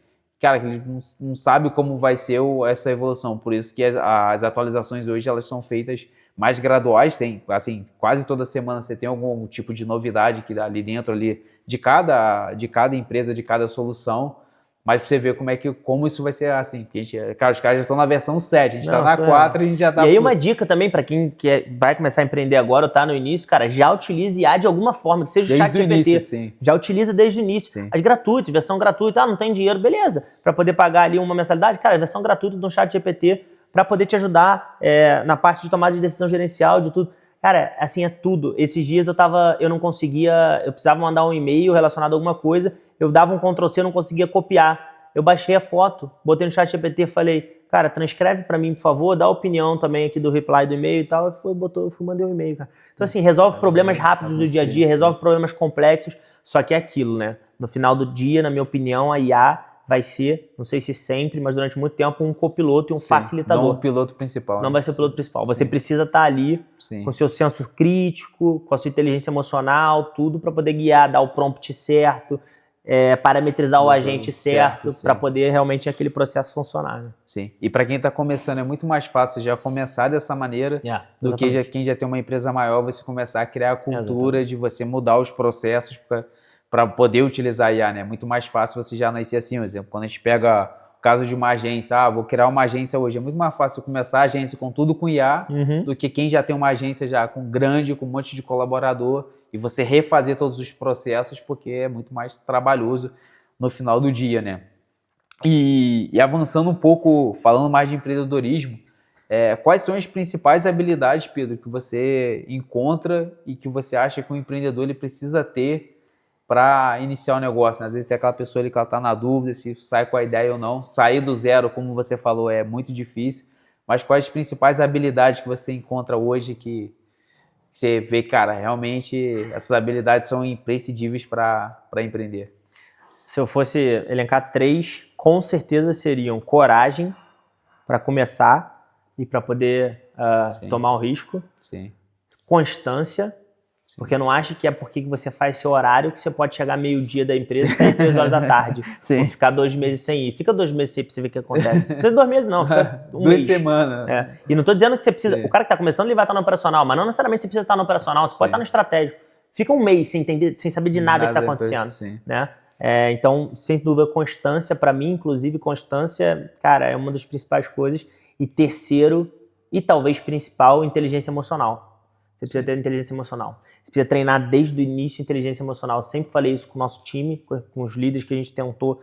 cara, que eles não sabem como vai ser essa evolução. Por isso que as atualizações hoje elas são feitas mais graduais. Tem, assim, quase toda semana você tem algum tipo de novidade que ali dentro ali de cada empresa, de cada solução. Mas pra você ver como isso vai ser assim. Porque cara, os caras já estão na versão 7, a gente tá na 4 e a gente já tá... E aí uma dica também para quem vai começar a empreender agora ou tá no início, cara, já utilize IA de alguma forma, que seja o ChatGPT. Já utiliza desde o início. Sim. As gratuitas, versão gratuita, não tem dinheiro, beleza. Para poder pagar ali uma mensalidade, cara, versão gratuita do ChatGPT para poder te ajudar na parte de tomada de decisão gerencial, de tudo. Cara, assim, é tudo. Esses dias eu não conseguia, eu precisava mandar um e-mail relacionado a alguma coisa, eu dava um Ctrl+C, eu não conseguia copiar. Eu baixei a foto, botei no ChatGPT e falei, cara, transcreve para mim, por favor, dá a opinião também aqui do reply do e-mail e tal. Eu mandei um e-mail, cara. Então, assim, resolve problemas rápidos do dia a dia, resolve problemas complexos, só que é aquilo, né? No final do dia, na minha opinião, a IA vai ser, não sei se sempre, mas durante muito tempo, um copiloto e um facilitador. Não o piloto principal. Não vai ser o piloto principal. Você precisa estar ali com o seu senso crítico, com a sua inteligência emocional, tudo para poder guiar, dar o prompt certo, parametrizar o agente certo para poder realmente aquele processo funcionar. Né? Sim. E para quem está começando é muito mais fácil já começar dessa maneira do que quem já tem uma empresa maior, você começar a criar a cultura de você mudar os processos para poder utilizar a IA, né? É muito mais fácil você já nascer assim, por exemplo, quando a gente pega o caso de uma agência, vou criar uma agência hoje, é muito mais fácil começar a agência com tudo com IA do que quem já tem uma agência já com um monte de colaborador e você refazer todos os processos porque é muito mais trabalhoso no final do dia, né? E avançando um pouco, falando mais de empreendedorismo, quais são as principais habilidades, Pedro, que você encontra e que você acha que um empreendedor ele precisa ter para iniciar o negócio, né? Às vezes tem aquela pessoa ali que ela está na dúvida se sai com a ideia ou não. Sair do zero, como você falou, é muito difícil. Mas quais as principais habilidades que você encontra hoje que você vê, cara, realmente essas habilidades são imprescindíveis para empreender? Se eu fosse elencar 3, com certeza seriam coragem para começar e para poder tomar um risco. Sim. Constância. Porque não acha que é porque você faz seu horário que você pode chegar meio-dia da empresa e sair 3 horas da tarde. Ou ficar 2 meses sem ir. Fica 2 meses sem ir pra você ver o que acontece. Não precisa de 2 meses não, fica 1 mês. 2 semanas. E não tô dizendo que você precisa... O cara que tá começando, ele vai estar no operacional, mas não necessariamente você precisa estar no operacional, você pode estar no estratégico. Fica 1 mês sem entender, sem saber de nada que tá acontecendo. Né? Então, sem dúvida, constância para mim, inclusive, constância, cara, é uma das principais coisas. E terceiro, e talvez principal, inteligência emocional. Você precisa ter inteligência emocional. Você precisa treinar desde o início inteligência emocional. Eu sempre falei isso com o nosso time, com os líderes que a gente tentou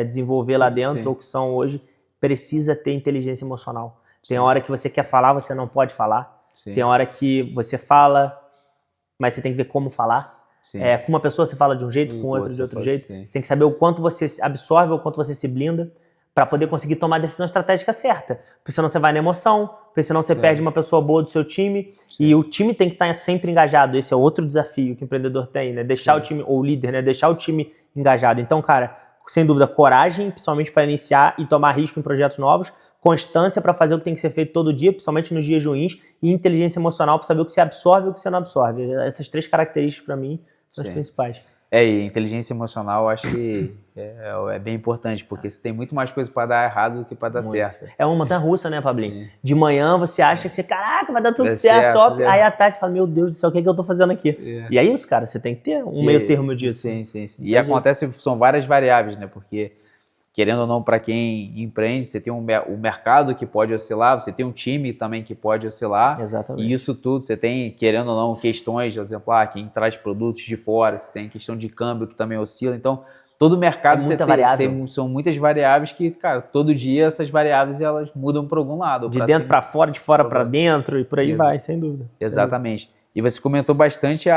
desenvolver lá dentro, ou que são hoje. Precisa ter inteligência emocional. Tem hora que você quer falar, você não pode falar. Tem hora que você fala, mas você tem que ver como falar. Com uma pessoa você fala de um jeito, com outra de outro jeito. Você tem que saber o quanto você absorve, o quanto você se blinda, para poder conseguir tomar a decisão estratégica certa. Porque senão você vai na emoção, porque senão você perde uma pessoa boa do seu time. E o time tem que estar sempre engajado. Esse é outro desafio que o empreendedor tem, né? Deixar o time, ou o líder, né? Deixar o time engajado. Então, cara, sem dúvida, coragem, principalmente para iniciar e tomar risco em projetos novos, constância para fazer o que tem que ser feito todo dia, principalmente nos dias ruins, e inteligência emocional para saber o que você absorve e o que você não absorve. Essas 3 características, para mim, são as principais. E inteligência emocional eu acho que é bem importante, porque você tem muito mais coisa para dar errado do que para dar certo. É uma montanha-russa, né, Pablinho? De manhã você acha que você, caraca, vai dar tudo certo, top. Aí à tarde você fala, meu Deus do céu, o que é que eu tô fazendo aqui? E é isso, cara, você tem que ter um meio termo disso. Sim. E acontece, são várias variáveis, né, porque querendo ou não, para quem empreende, você tem o mercado que pode oscilar, você tem um time também que pode oscilar. Exatamente. E isso tudo, você tem, querendo ou não, questões, por exemplo, quem traz produtos de fora, você tem questão de câmbio que também oscila. Então, todo mercado muita variável. são muitas variáveis que, cara, todo dia essas variáveis elas mudam para algum lado. De dentro para fora, de fora para dentro e por aí vai, sem dúvida. Exatamente. E você comentou bastante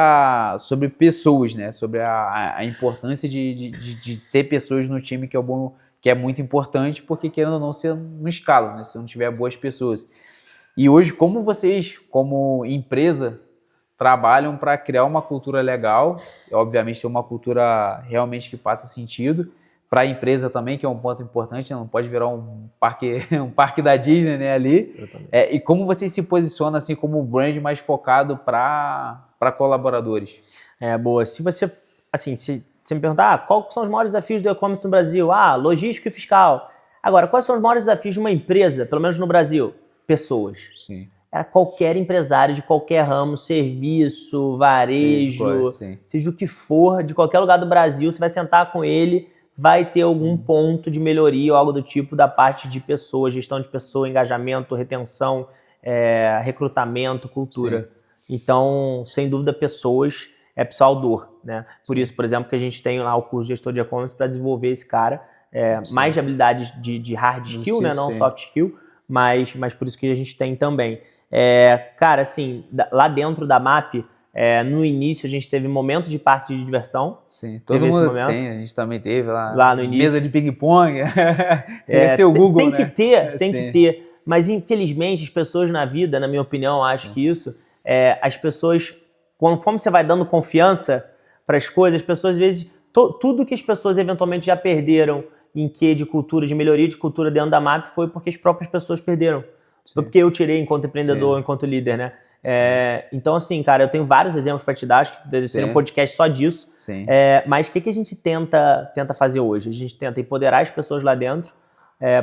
sobre pessoas, né? Sobre a importância de ter pessoas no time que é bom, que é muito importante, porque querendo ou não, você não escala, né? Se não tiver boas pessoas. E hoje, como vocês, como empresa, trabalham para criar uma cultura legal, obviamente ter uma cultura realmente que faça sentido, para a empresa também, que é um ponto importante, não pode virar um parque da Disney, né, ali. E como você se posiciona assim como brand mais focado para colaboradores? Boa. Se você me perguntar, quais são os maiores desafios do e-commerce no Brasil? Logística e fiscal. Agora, quais são os maiores desafios de uma empresa, pelo menos no Brasil? Pessoas. Sim. Qualquer empresário de qualquer ramo, serviço, varejo, seja o que for, de qualquer lugar do Brasil, você vai sentar com ele, vai ter algum ponto de melhoria ou algo do tipo da parte de pessoas, gestão de pessoa, engajamento, retenção, recrutamento, cultura. Sim. Então, sem dúvida, pessoas é pessoal dor, né? Por isso, por exemplo, que a gente tem lá o curso de gestor de e-commerce para desenvolver esse cara, mais de habilidades de hard skill, né? Não soft skill, mas por isso que a gente tem também. Cara, assim, lá dentro da MAP, no início a gente teve momentos de parque de diversão. Sim, todo mundo a gente também teve lá no início. Mesa de ping-pong. Esse é o Google, tem que ter. Mas infelizmente as pessoas na vida, na minha opinião, acho que isso, as pessoas, conforme você vai dando confiança para as coisas, as pessoas às vezes, tudo que as pessoas eventualmente já perderam em de cultura, de melhoria de cultura dentro da MAP foi porque as próprias pessoas perderam. Foi porque eu tirei enquanto empreendedor, enquanto líder, né? Então, assim, cara, eu tenho vários exemplos para te dar, acho que deve ser um podcast só disso. Mas o que a gente tenta fazer hoje? A gente tenta empoderar as pessoas lá dentro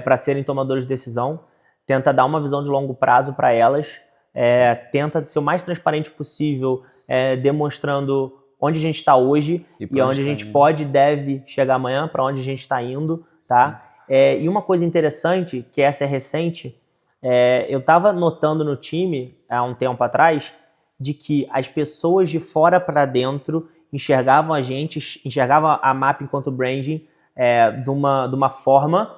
para serem tomadores de decisão, tenta dar uma visão de longo prazo para elas, tenta ser o mais transparente possível, demonstrando onde a gente está hoje e onde a gente pode e deve chegar amanhã, para onde a gente está indo, tá? E uma coisa interessante, que essa é recente, eu estava notando no time, há um tempo atrás, de que as pessoas de fora para dentro enxergavam a gente, enxergavam a MAP enquanto branding de uma forma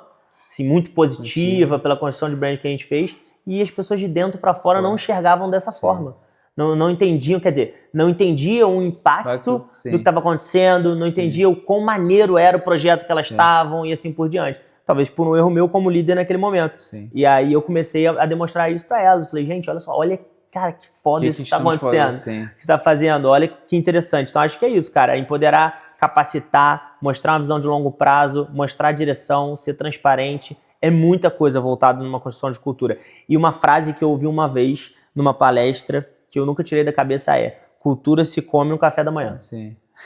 assim, muito positiva pela construção de brand que a gente fez, e as pessoas de dentro para fora não enxergavam dessa forma. Não entendiam, quer dizer, não entendiam o impacto do que estava acontecendo, não entendiam o quão maneiro era o projeto que elas estavam e assim por diante. Talvez por um erro meu como líder naquele momento. E aí eu comecei a demonstrar isso para elas. Eu falei, gente, olha só, olha, cara, que foda isso que está acontecendo. O que você está fazendo, olha que interessante. Então acho que é isso, cara, empoderar, capacitar, mostrar uma visão de longo prazo, mostrar a direção, ser transparente. É muita coisa voltada numa construção de cultura. E uma frase que eu ouvi uma vez numa palestra, que eu nunca tirei da cabeça cultura se come no café da manhã.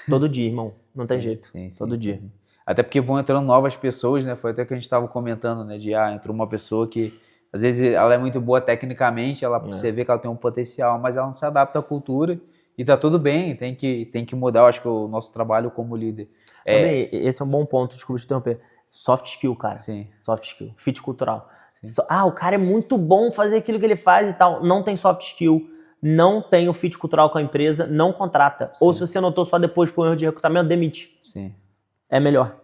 Todo dia, irmão. Não tem jeito. Todo dia. Até porque vão entrando novas pessoas, né? Foi até que a gente estava comentando, né? Entrou uma pessoa que, às vezes, ela é muito boa tecnicamente, você vê que ela tem um potencial, mas ela não se adapta à cultura e tá tudo bem, tem que mudar, eu acho que o nosso trabalho como líder. Esse é um bom ponto, desculpa te interromper. Soft skill, cara. Soft skill. Fit cultural. O cara é muito bom fazer aquilo que ele faz e tal. Não tem soft skill, não tem o fit cultural com a empresa, não contrata. Ou se você notou só depois foi um erro de recrutamento, demite. É melhor.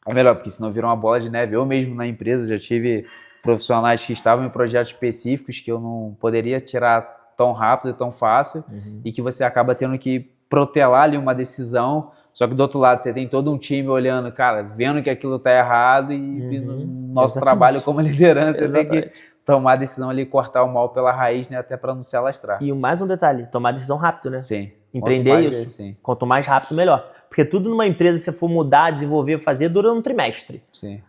É melhor, porque senão vira uma bola de neve. Eu mesmo na empresa já tive profissionais que estavam em projetos específicos que eu não poderia tirar tão rápido e tão fácil e que você acaba tendo que protelar ali uma decisão. Só que do outro lado você tem todo um time olhando, cara, vendo que aquilo tá errado e no nosso trabalho como liderança você tem que tomar a decisão ali, cortar o mal pela raiz, né, até para não se alastrar. E mais um detalhe, tomar decisão rápido, né? Empreender isso, quanto mais rápido, melhor. Porque tudo numa empresa, se você for mudar, desenvolver, fazer, dura um trimestre.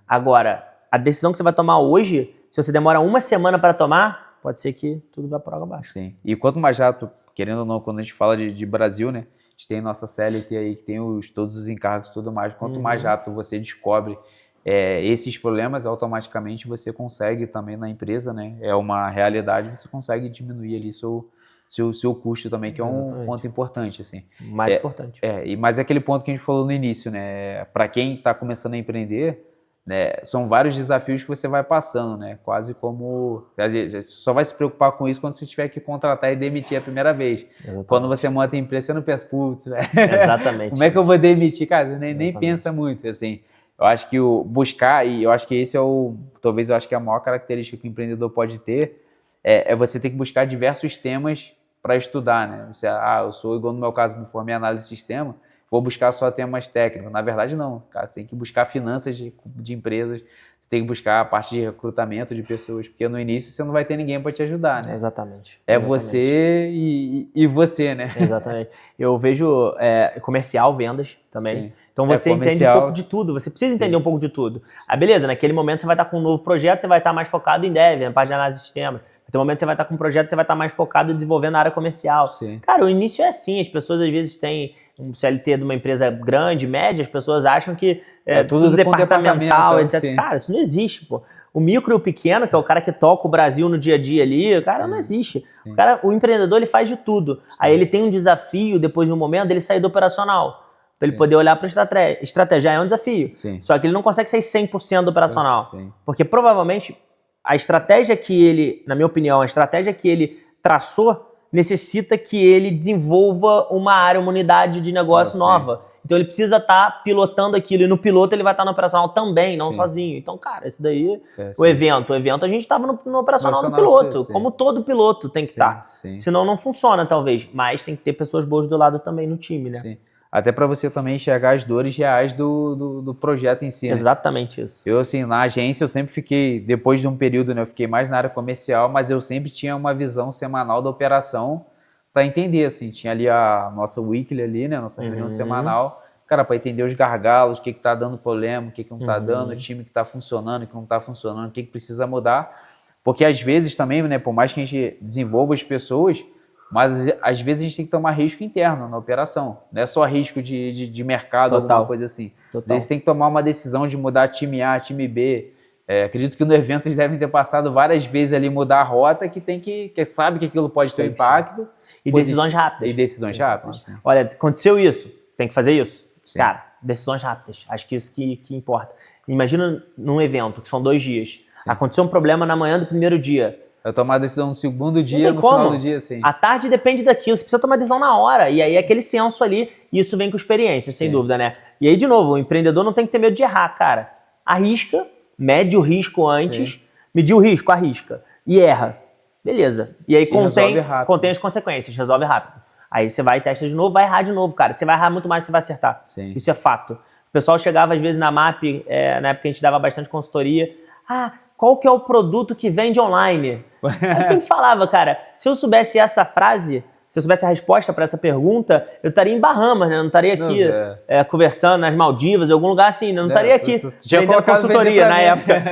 Agora, a decisão que você vai tomar hoje, se você demora uma semana para tomar, pode ser que tudo vá por água abaixo. E quanto mais rápido, querendo ou não, quando a gente fala de Brasil, né? A gente tem nossa CLT aí, que tem todos os encargos e tudo mais. Quanto mais rápido você descobre esses problemas, automaticamente você consegue também na empresa, né? É uma realidade, você consegue diminuir ali seu custo também, que é um ponto importante, assim. Mais importante. Mas é aquele ponto que a gente falou no início, né? Para quem está começando a empreender, né? São vários desafios que você vai passando, né? Quase como... Às vezes, você só vai se preocupar com isso quando você tiver que contratar e demitir a primeira vez. Exatamente. Quando você monta a empresa, você não pensa, putz, velho, Exatamente. como é que eu vou demitir? Cara, você nem pensa muito, assim. Eu acho que o buscar, e eu acho que esse é talvez eu acho que é a maior característica que o empreendedor pode ter, é você ter que buscar diversos temas para estudar, né? Você, eu sou, igual no meu caso, me formei em análise de sistema, vou buscar só temas técnicos. Na verdade, não. Cara, você tem que buscar finanças de empresas, você tem que buscar a parte de recrutamento de pessoas, porque no início você não vai ter ninguém para te ajudar, né? Exatamente. Você e você, né? Exatamente. Eu vejo comercial, vendas também. Sim. Então você entende um pouco de tudo, você precisa entender um pouco de tudo. Beleza, naquele momento você vai estar com um novo projeto, você vai estar mais focado em dev, na parte de análise de sistema. Tem um momento que você vai estar com um projeto, você vai estar mais focado em desenvolvendo a área comercial. Sim. Cara, o início é assim, as pessoas às vezes têm um CLT de uma empresa grande, média, as pessoas acham que tudo departamental, etc. Sim. Cara, isso não existe, pô. O micro e o pequeno, que é o cara que toca o Brasil no dia a dia ali, cara, não existe. O empreendedor, ele faz de tudo. Sim. Aí ele tem um desafio, depois de um momento, dele sair do operacional. Pra ele poder olhar para a estratégia. É um desafio. Sim. Só que ele não consegue sair 100% do operacional. Sim. Porque provavelmente a estratégia que ele, na minha opinião, a estratégia que ele traçou necessita que ele desenvolva uma área, uma unidade de negócio nova. Então ele precisa estar pilotando aquilo. E no piloto ele vai estar no operacional também, não sozinho. Então, cara, esse daí, o evento a gente estava no operacional no piloto. Como todo piloto tem que estar. Senão não funciona, talvez. Mas tem que ter pessoas boas do lado também no time, né? Sim. Até para você também enxergar as dores reais do projeto em si. Né? Exatamente isso. Eu, assim, na agência eu sempre fiquei, depois de um período, né, eu fiquei mais na área comercial, mas eu sempre tinha uma visão semanal da operação para entender, assim, tinha ali a nossa weekly ali, né, nossa reunião semanal, cara, para entender os gargalos, o que tá dando problema, o que não tá dando, o time que tá funcionando, o que não tá funcionando, o que precisa mudar, porque às vezes também, né, por mais que a gente desenvolva as pessoas, mas às vezes a gente tem que tomar risco interno na operação. Não é só risco de mercado, alguma coisa assim. Às vezes tem que tomar uma decisão de mudar time A, time B. Acredito que no evento vocês devem ter passado várias vezes ali mudar a rota, que sabe que aquilo pode ter impacto. E decisões rápidas. E decisões rápidas. Olha, aconteceu isso, tem que fazer isso. Sim. Cara, decisões rápidas. Acho que isso que importa. Imagina num evento, que são 2 dias. Sim. Aconteceu um problema na manhã do primeiro dia. Eu tomar a decisão no segundo dia, no final do dia, sim. A tarde depende daquilo, você precisa tomar a decisão na hora. E aí é aquele senso ali, e isso vem com experiência, sem dúvida, né? E aí, de novo, o empreendedor não tem que ter medo de errar, cara. Arrisca, mede o risco antes, medir o risco, arrisca. E erra. Beleza. E aí contém as consequências, resolve rápido. Aí você vai e testa de novo, vai errar de novo, cara. Você vai errar muito mais, você vai acertar. Sim. Isso é fato. O pessoal chegava, às vezes, na MAP, na época a gente dava bastante consultoria. Qual que é o produto que vende online? Eu sempre falava, cara, se eu soubesse essa frase, se eu soubesse a resposta para essa pergunta, eu estaria em Bahamas, né? Eu não estaria aqui conversando nas Maldivas, em algum lugar assim, eu não estaria aqui vendendo consultoria na época.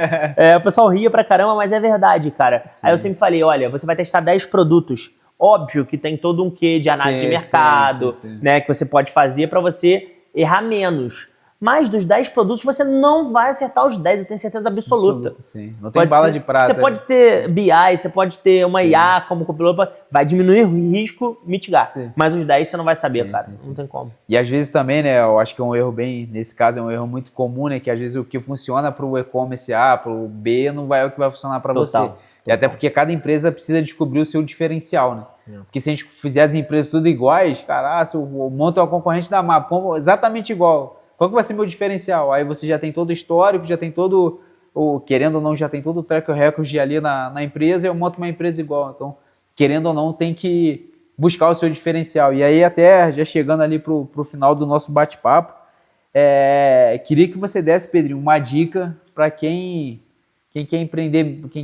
O pessoal ria pra caramba, mas é verdade, cara. Sim. Aí eu sempre falei, olha, você vai testar 10 produtos. Óbvio que tem todo um quê de análise de mercado, né? Que você pode fazer para você errar menos. Mas dos 10 produtos, você não vai acertar os 10, eu tenho certeza absoluta. Sim. Não tem bala de prata. Você pode ter BI, você pode ter uma IA como copiloto, vai diminuir o risco, mitigar. Sim. Mas os 10 você não vai saber, cara. Não tem como. E às vezes também, né, eu acho que é um erro nesse caso é um erro muito comum, né, que às vezes o que funciona para o e-commerce A, para o B, não vai o que vai funcionar para você. E até porque cada empresa precisa descobrir o seu diferencial, né? Porque se a gente fizer as empresas tudo iguais, cara, se eu monto uma concorrente da MAP exatamente igual, qual que vai ser meu diferencial? Aí você já tem todo o histórico, já tem todo, querendo ou não, já tem todo o track record ali na empresa, e eu monto uma empresa igual. Então, querendo ou não, tem que buscar o seu diferencial. E aí, até já chegando ali pro final do nosso bate-papo, queria que você desse, Pedrinho, uma dica para quem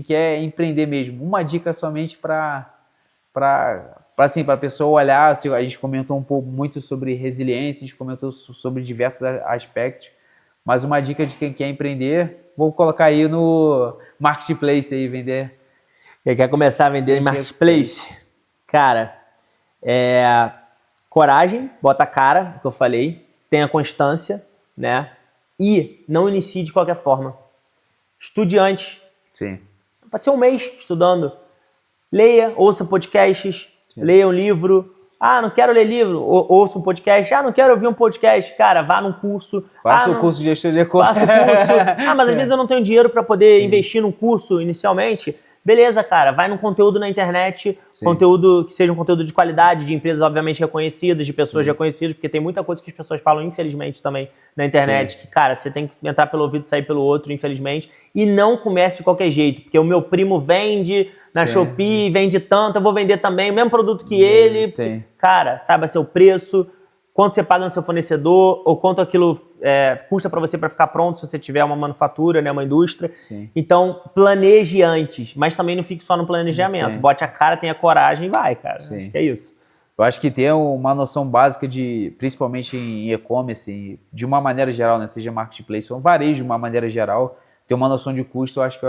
quer empreender mesmo. Uma dica somente para a pessoa olhar. Assim, a gente comentou muito sobre resiliência, a gente comentou sobre diversos aspectos, mas uma dica de quem quer empreender, vou colocar aí no Marketplace aí, vender. Quem quer começar a vender em Marketplace? Cara, coragem, bota a cara, o que eu falei, tenha constância, né? E não inicie de qualquer forma. Estude antes. Sim. Pode ser um mês estudando. Leia, ouça podcasts, leia um livro, Ah, não quero ler livro, ouço um podcast. Ah, não quero ouvir um podcast. Cara, vá num curso. Faça o curso de gestão de e-commerce. Faça o curso. Ah, mas às vezes eu não tenho dinheiro para poder investir num curso inicialmente. Beleza, cara, vai num conteúdo na internet, conteúdo que seja um conteúdo de qualidade, de empresas obviamente reconhecidas, de pessoas reconhecidas, porque tem muita coisa que as pessoas falam, infelizmente, também na internet, que, cara, você tem que entrar pelo ouvido e sair pelo outro, infelizmente, e não comece de qualquer jeito, porque o meu primo vende na Shopee, vende tanto, eu vou vender também o mesmo produto que ele. Porque, cara, saiba seu preço, quanto você paga no seu fornecedor, ou quanto aquilo custa para você para ficar pronto se você tiver uma manufatura, né, uma indústria. Então, planeje antes, mas também não fique só no planejamento. Bote a cara, tenha coragem e vai, cara. Acho que é isso. Eu acho que ter uma noção básica principalmente em e-commerce, de uma maneira geral, né, seja marketplace ou varejo de uma maneira geral, ter uma noção de custo, eu acho que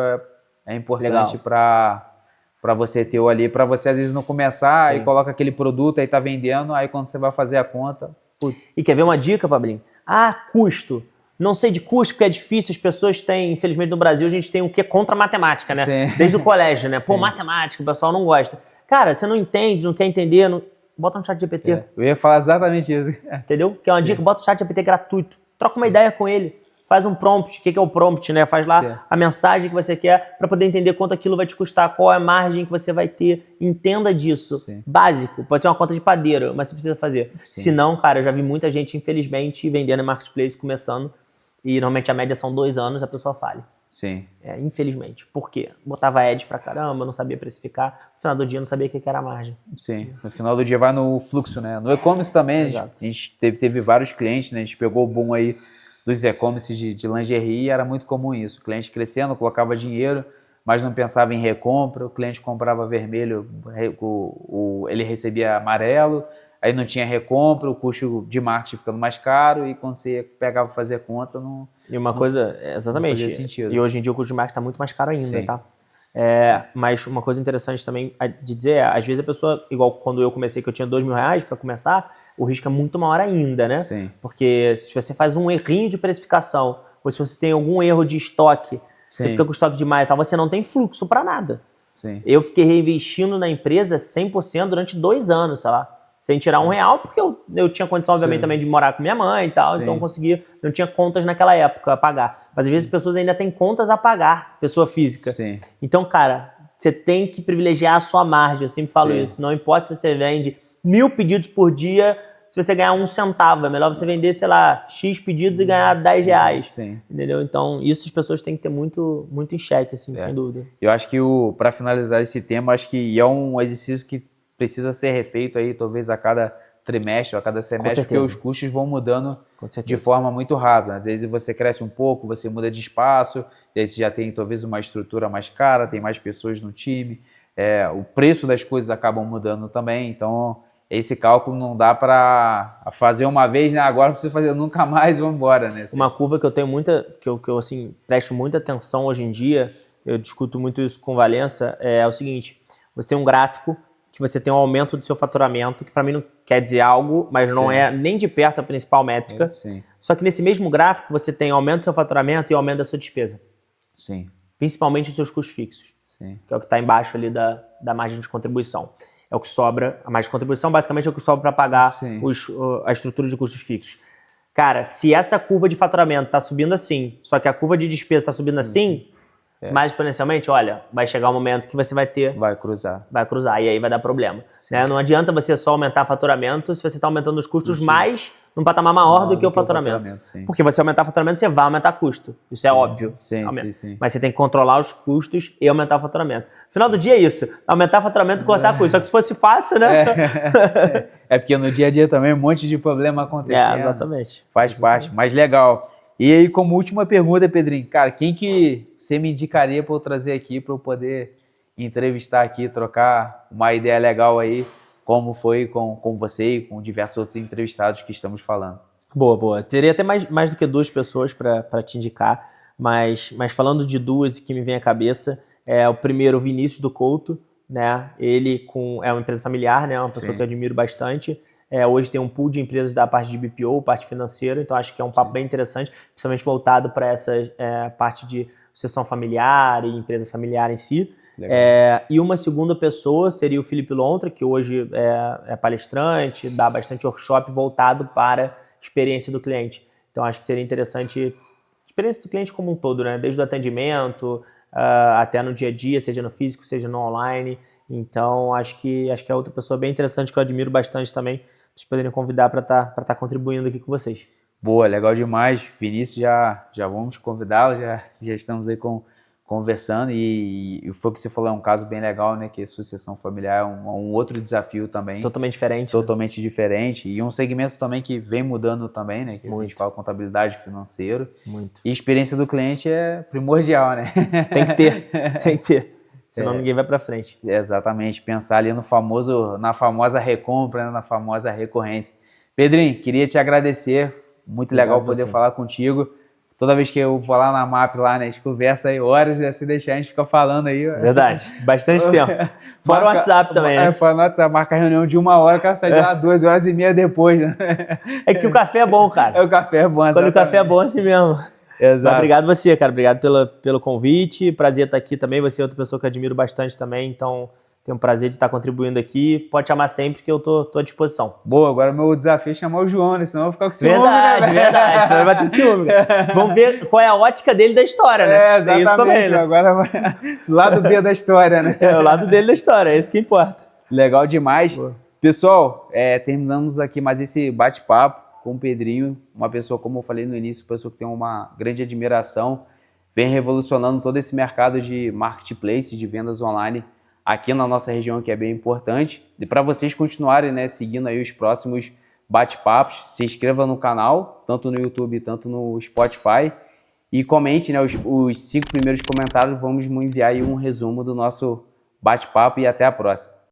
é importante para você ter ali, para você às vezes não começar e coloca aquele produto, aí tá vendendo, aí quando você vai fazer a conta... Putz. E quer ver uma dica, Pablinho? Ah, custo. Não sei de custo porque é difícil, as pessoas têm, infelizmente no Brasil, a gente tem o que contra a matemática, né? Desde o colégio, né? Pô, matemática, o pessoal não gosta. Cara, você não entende, não quer entender, bota no chat GPT. Eu ia falar exatamente isso. Entendeu? Que é uma dica, bota no chat GPT gratuito. Troca uma ideia com ele. Faz um prompt. O que é o prompt, né? Faz lá a mensagem que você quer para poder entender quanto aquilo vai te custar, qual é a margem que você vai ter. Entenda disso. Básico. Pode ser uma conta de padeiro, mas você precisa fazer. Se não, cara, eu já vi muita gente, infelizmente, vendendo em marketplace, começando. E normalmente a média são 2 anos, a pessoa falha. Infelizmente. Por quê? Botava ad pra caramba, não sabia precificar. No final do dia, não sabia o que era a margem. No final do dia vai no fluxo, né? No e-commerce também, a gente teve vários clientes, né? A gente pegou o boom aí dos e-commerces de lingerie e era muito comum isso. O cliente crescendo, colocava dinheiro, mas não pensava em recompra. O cliente comprava vermelho, ele recebia amarelo, aí não tinha recompra, o custo de marketing ficando mais caro e quando você pegava fazer a conta, não... E uma coisa, exatamente, não fazia sentido. E hoje em dia o custo de marketing está muito mais caro ainda, tá? Mas uma coisa interessante também de dizer é, às vezes a pessoa, igual quando eu comecei, que eu tinha R$2.000 para começar, o risco é muito maior ainda, né? Porque se você faz um errinho de precificação, ou se você tem algum erro de estoque, você fica com estoque demais e tal, você não tem fluxo para nada. Eu fiquei reinvestindo na empresa 100% durante 2 anos, sei lá, sem tirar R$1, porque eu tinha condição, obviamente, também de morar com minha mãe e tal, então eu conseguia, não tinha contas naquela época a pagar. Mas às vezes as pessoas ainda têm contas a pagar, pessoa física. Então, cara, você tem que privilegiar a sua margem, eu sempre falo isso, não importa se você vende 1.000 pedidos por dia, se você ganhar 1 centavo, é melhor você vender, sei lá, X pedidos e ganhar R$10, entendeu? Então, isso as pessoas têm que ter muito, muito em xeque, assim, sem dúvida. Eu acho que, para finalizar esse tema, acho que é um exercício que precisa ser refeito aí, talvez a cada trimestre ou a cada semestre, porque os custos vão mudando de forma muito rápida. Às vezes você cresce um pouco, você muda de espaço, e aí você já tem talvez uma estrutura mais cara, tem mais pessoas no time, o preço das coisas acabam mudando também, então esse cálculo não dá para fazer uma vez, né? Agora não precisa fazer nunca mais, vamos embora, né? Uma curva que eu tenho que eu assim, presto muita atenção hoje em dia, eu discuto muito isso com Valença, é o seguinte, você tem um gráfico que você tem um aumento do seu faturamento, que para mim não quer dizer algo, mas não é nem de perto a principal métrica. Só que nesse mesmo gráfico você tem aumento do seu faturamento e aumento da sua despesa. Principalmente os seus custos fixos, que é o que está embaixo ali da margem de contribuição. É o que sobra, a margem de contribuição basicamente é o que sobra para pagar a estrutura de custos fixos. Cara, se essa curva de faturamento está subindo assim, só que a curva de despesa está subindo assim, mais exponencialmente, olha, vai chegar um momento que você vai ter... Vai cruzar. Vai cruzar, e aí vai dar problema. Né? Não adianta você só aumentar faturamento se você está aumentando os custos mais num patamar maior do que o faturamento. Porque você aumentar o faturamento, você vai aumentar custo. Isso é óbvio. Mas você tem que controlar os custos e aumentar o faturamento. No final do dia é isso. Aumentar o faturamento e cortar custo. Só que se fosse fácil, né? Porque no dia a dia também um monte de problema acontecendo. Exatamente. Faz parte. Mas legal. E aí, como última pergunta, Pedrinho, cara, quem que você me indicaria para eu trazer aqui para eu poder entrevistar aqui, trocar uma ideia legal aí, como foi com você e com diversos outros entrevistados que estamos falando? Boa. Teria até mais do que 2 pessoas para te indicar, mas falando de 2 que me vem à cabeça, o primeiro, o Vinícius do Couto, né? Ele é uma empresa familiar, né? Uma pessoa que eu admiro bastante. Hoje tem um pool de empresas da parte de BPO, parte financeira, então acho que é um papo bem interessante, principalmente voltado para essa parte de sucessão familiar e empresa familiar em si. E uma segunda pessoa seria o Felipe Lontra, que hoje é palestrante, dá bastante workshop voltado para a experiência do cliente. Então, acho que seria interessante a experiência do cliente como um todo, né? Desde o atendimento até no dia a dia, seja no físico, seja no online. Então, acho que é outra pessoa bem interessante que eu admiro bastante também, vocês poderem convidar para tá contribuindo aqui com vocês. Boa, legal demais. Vinícius, já vamos convidá-lo, já estamos aí conversando e foi o que você falou, é um caso bem legal, né? Que a sucessão familiar é um outro desafio também. Totalmente diferente. Totalmente diferente. E um segmento também que vem mudando também, né? Que a gente fala contabilidade financeira. Muito. E a experiência do cliente é primordial, né? Tem que ter. Senão ninguém vai para frente. Exatamente. Pensar ali na famosa recompra, né, na famosa recorrência. Pedrinho, queria te agradecer. Muito legal poder falar contigo. Toda vez que eu vou lá na MAP, lá, né, a gente conversa aí horas, né, se deixar a gente fica falando aí. Verdade, bastante tempo. Fora o WhatsApp também, né? Fora o WhatsApp, marca reunião de 1 hora, o cara sai de lá 2h30 depois, né? É que o café é bom, cara. O café é bom, exatamente. Quando o café é bom, assim mesmo. Exato. Mas obrigado você, cara. Obrigado pelo convite. Prazer estar aqui também. Você é outra pessoa que eu admiro bastante também, então tenho um prazer de estar contribuindo aqui. Pode chamar sempre que eu tô à disposição. Boa, agora o meu desafio é chamar o João, né? Senão eu vou ficar com ciúme. Verdade. Senão ele vai ter ciúme. Vamos ver qual é a ótica dele da história, né? Exatamente. Isso também, né? Agora lado B da história, né? O lado dele da história, é isso que importa. Legal demais. Boa. Pessoal, terminamos aqui mais esse bate-papo com o Pedrinho, uma pessoa, como eu falei no início, uma pessoa que tem uma grande admiração, vem revolucionando todo esse mercado de marketplace, de vendas online aqui na nossa região, que é bem importante. E para vocês continuarem, né, seguindo aí os próximos bate-papos, se inscreva no canal, tanto no YouTube, tanto no Spotify, e comente, né, os 5 primeiros comentários, vamos enviar aí um resumo do nosso bate-papo e até a próxima.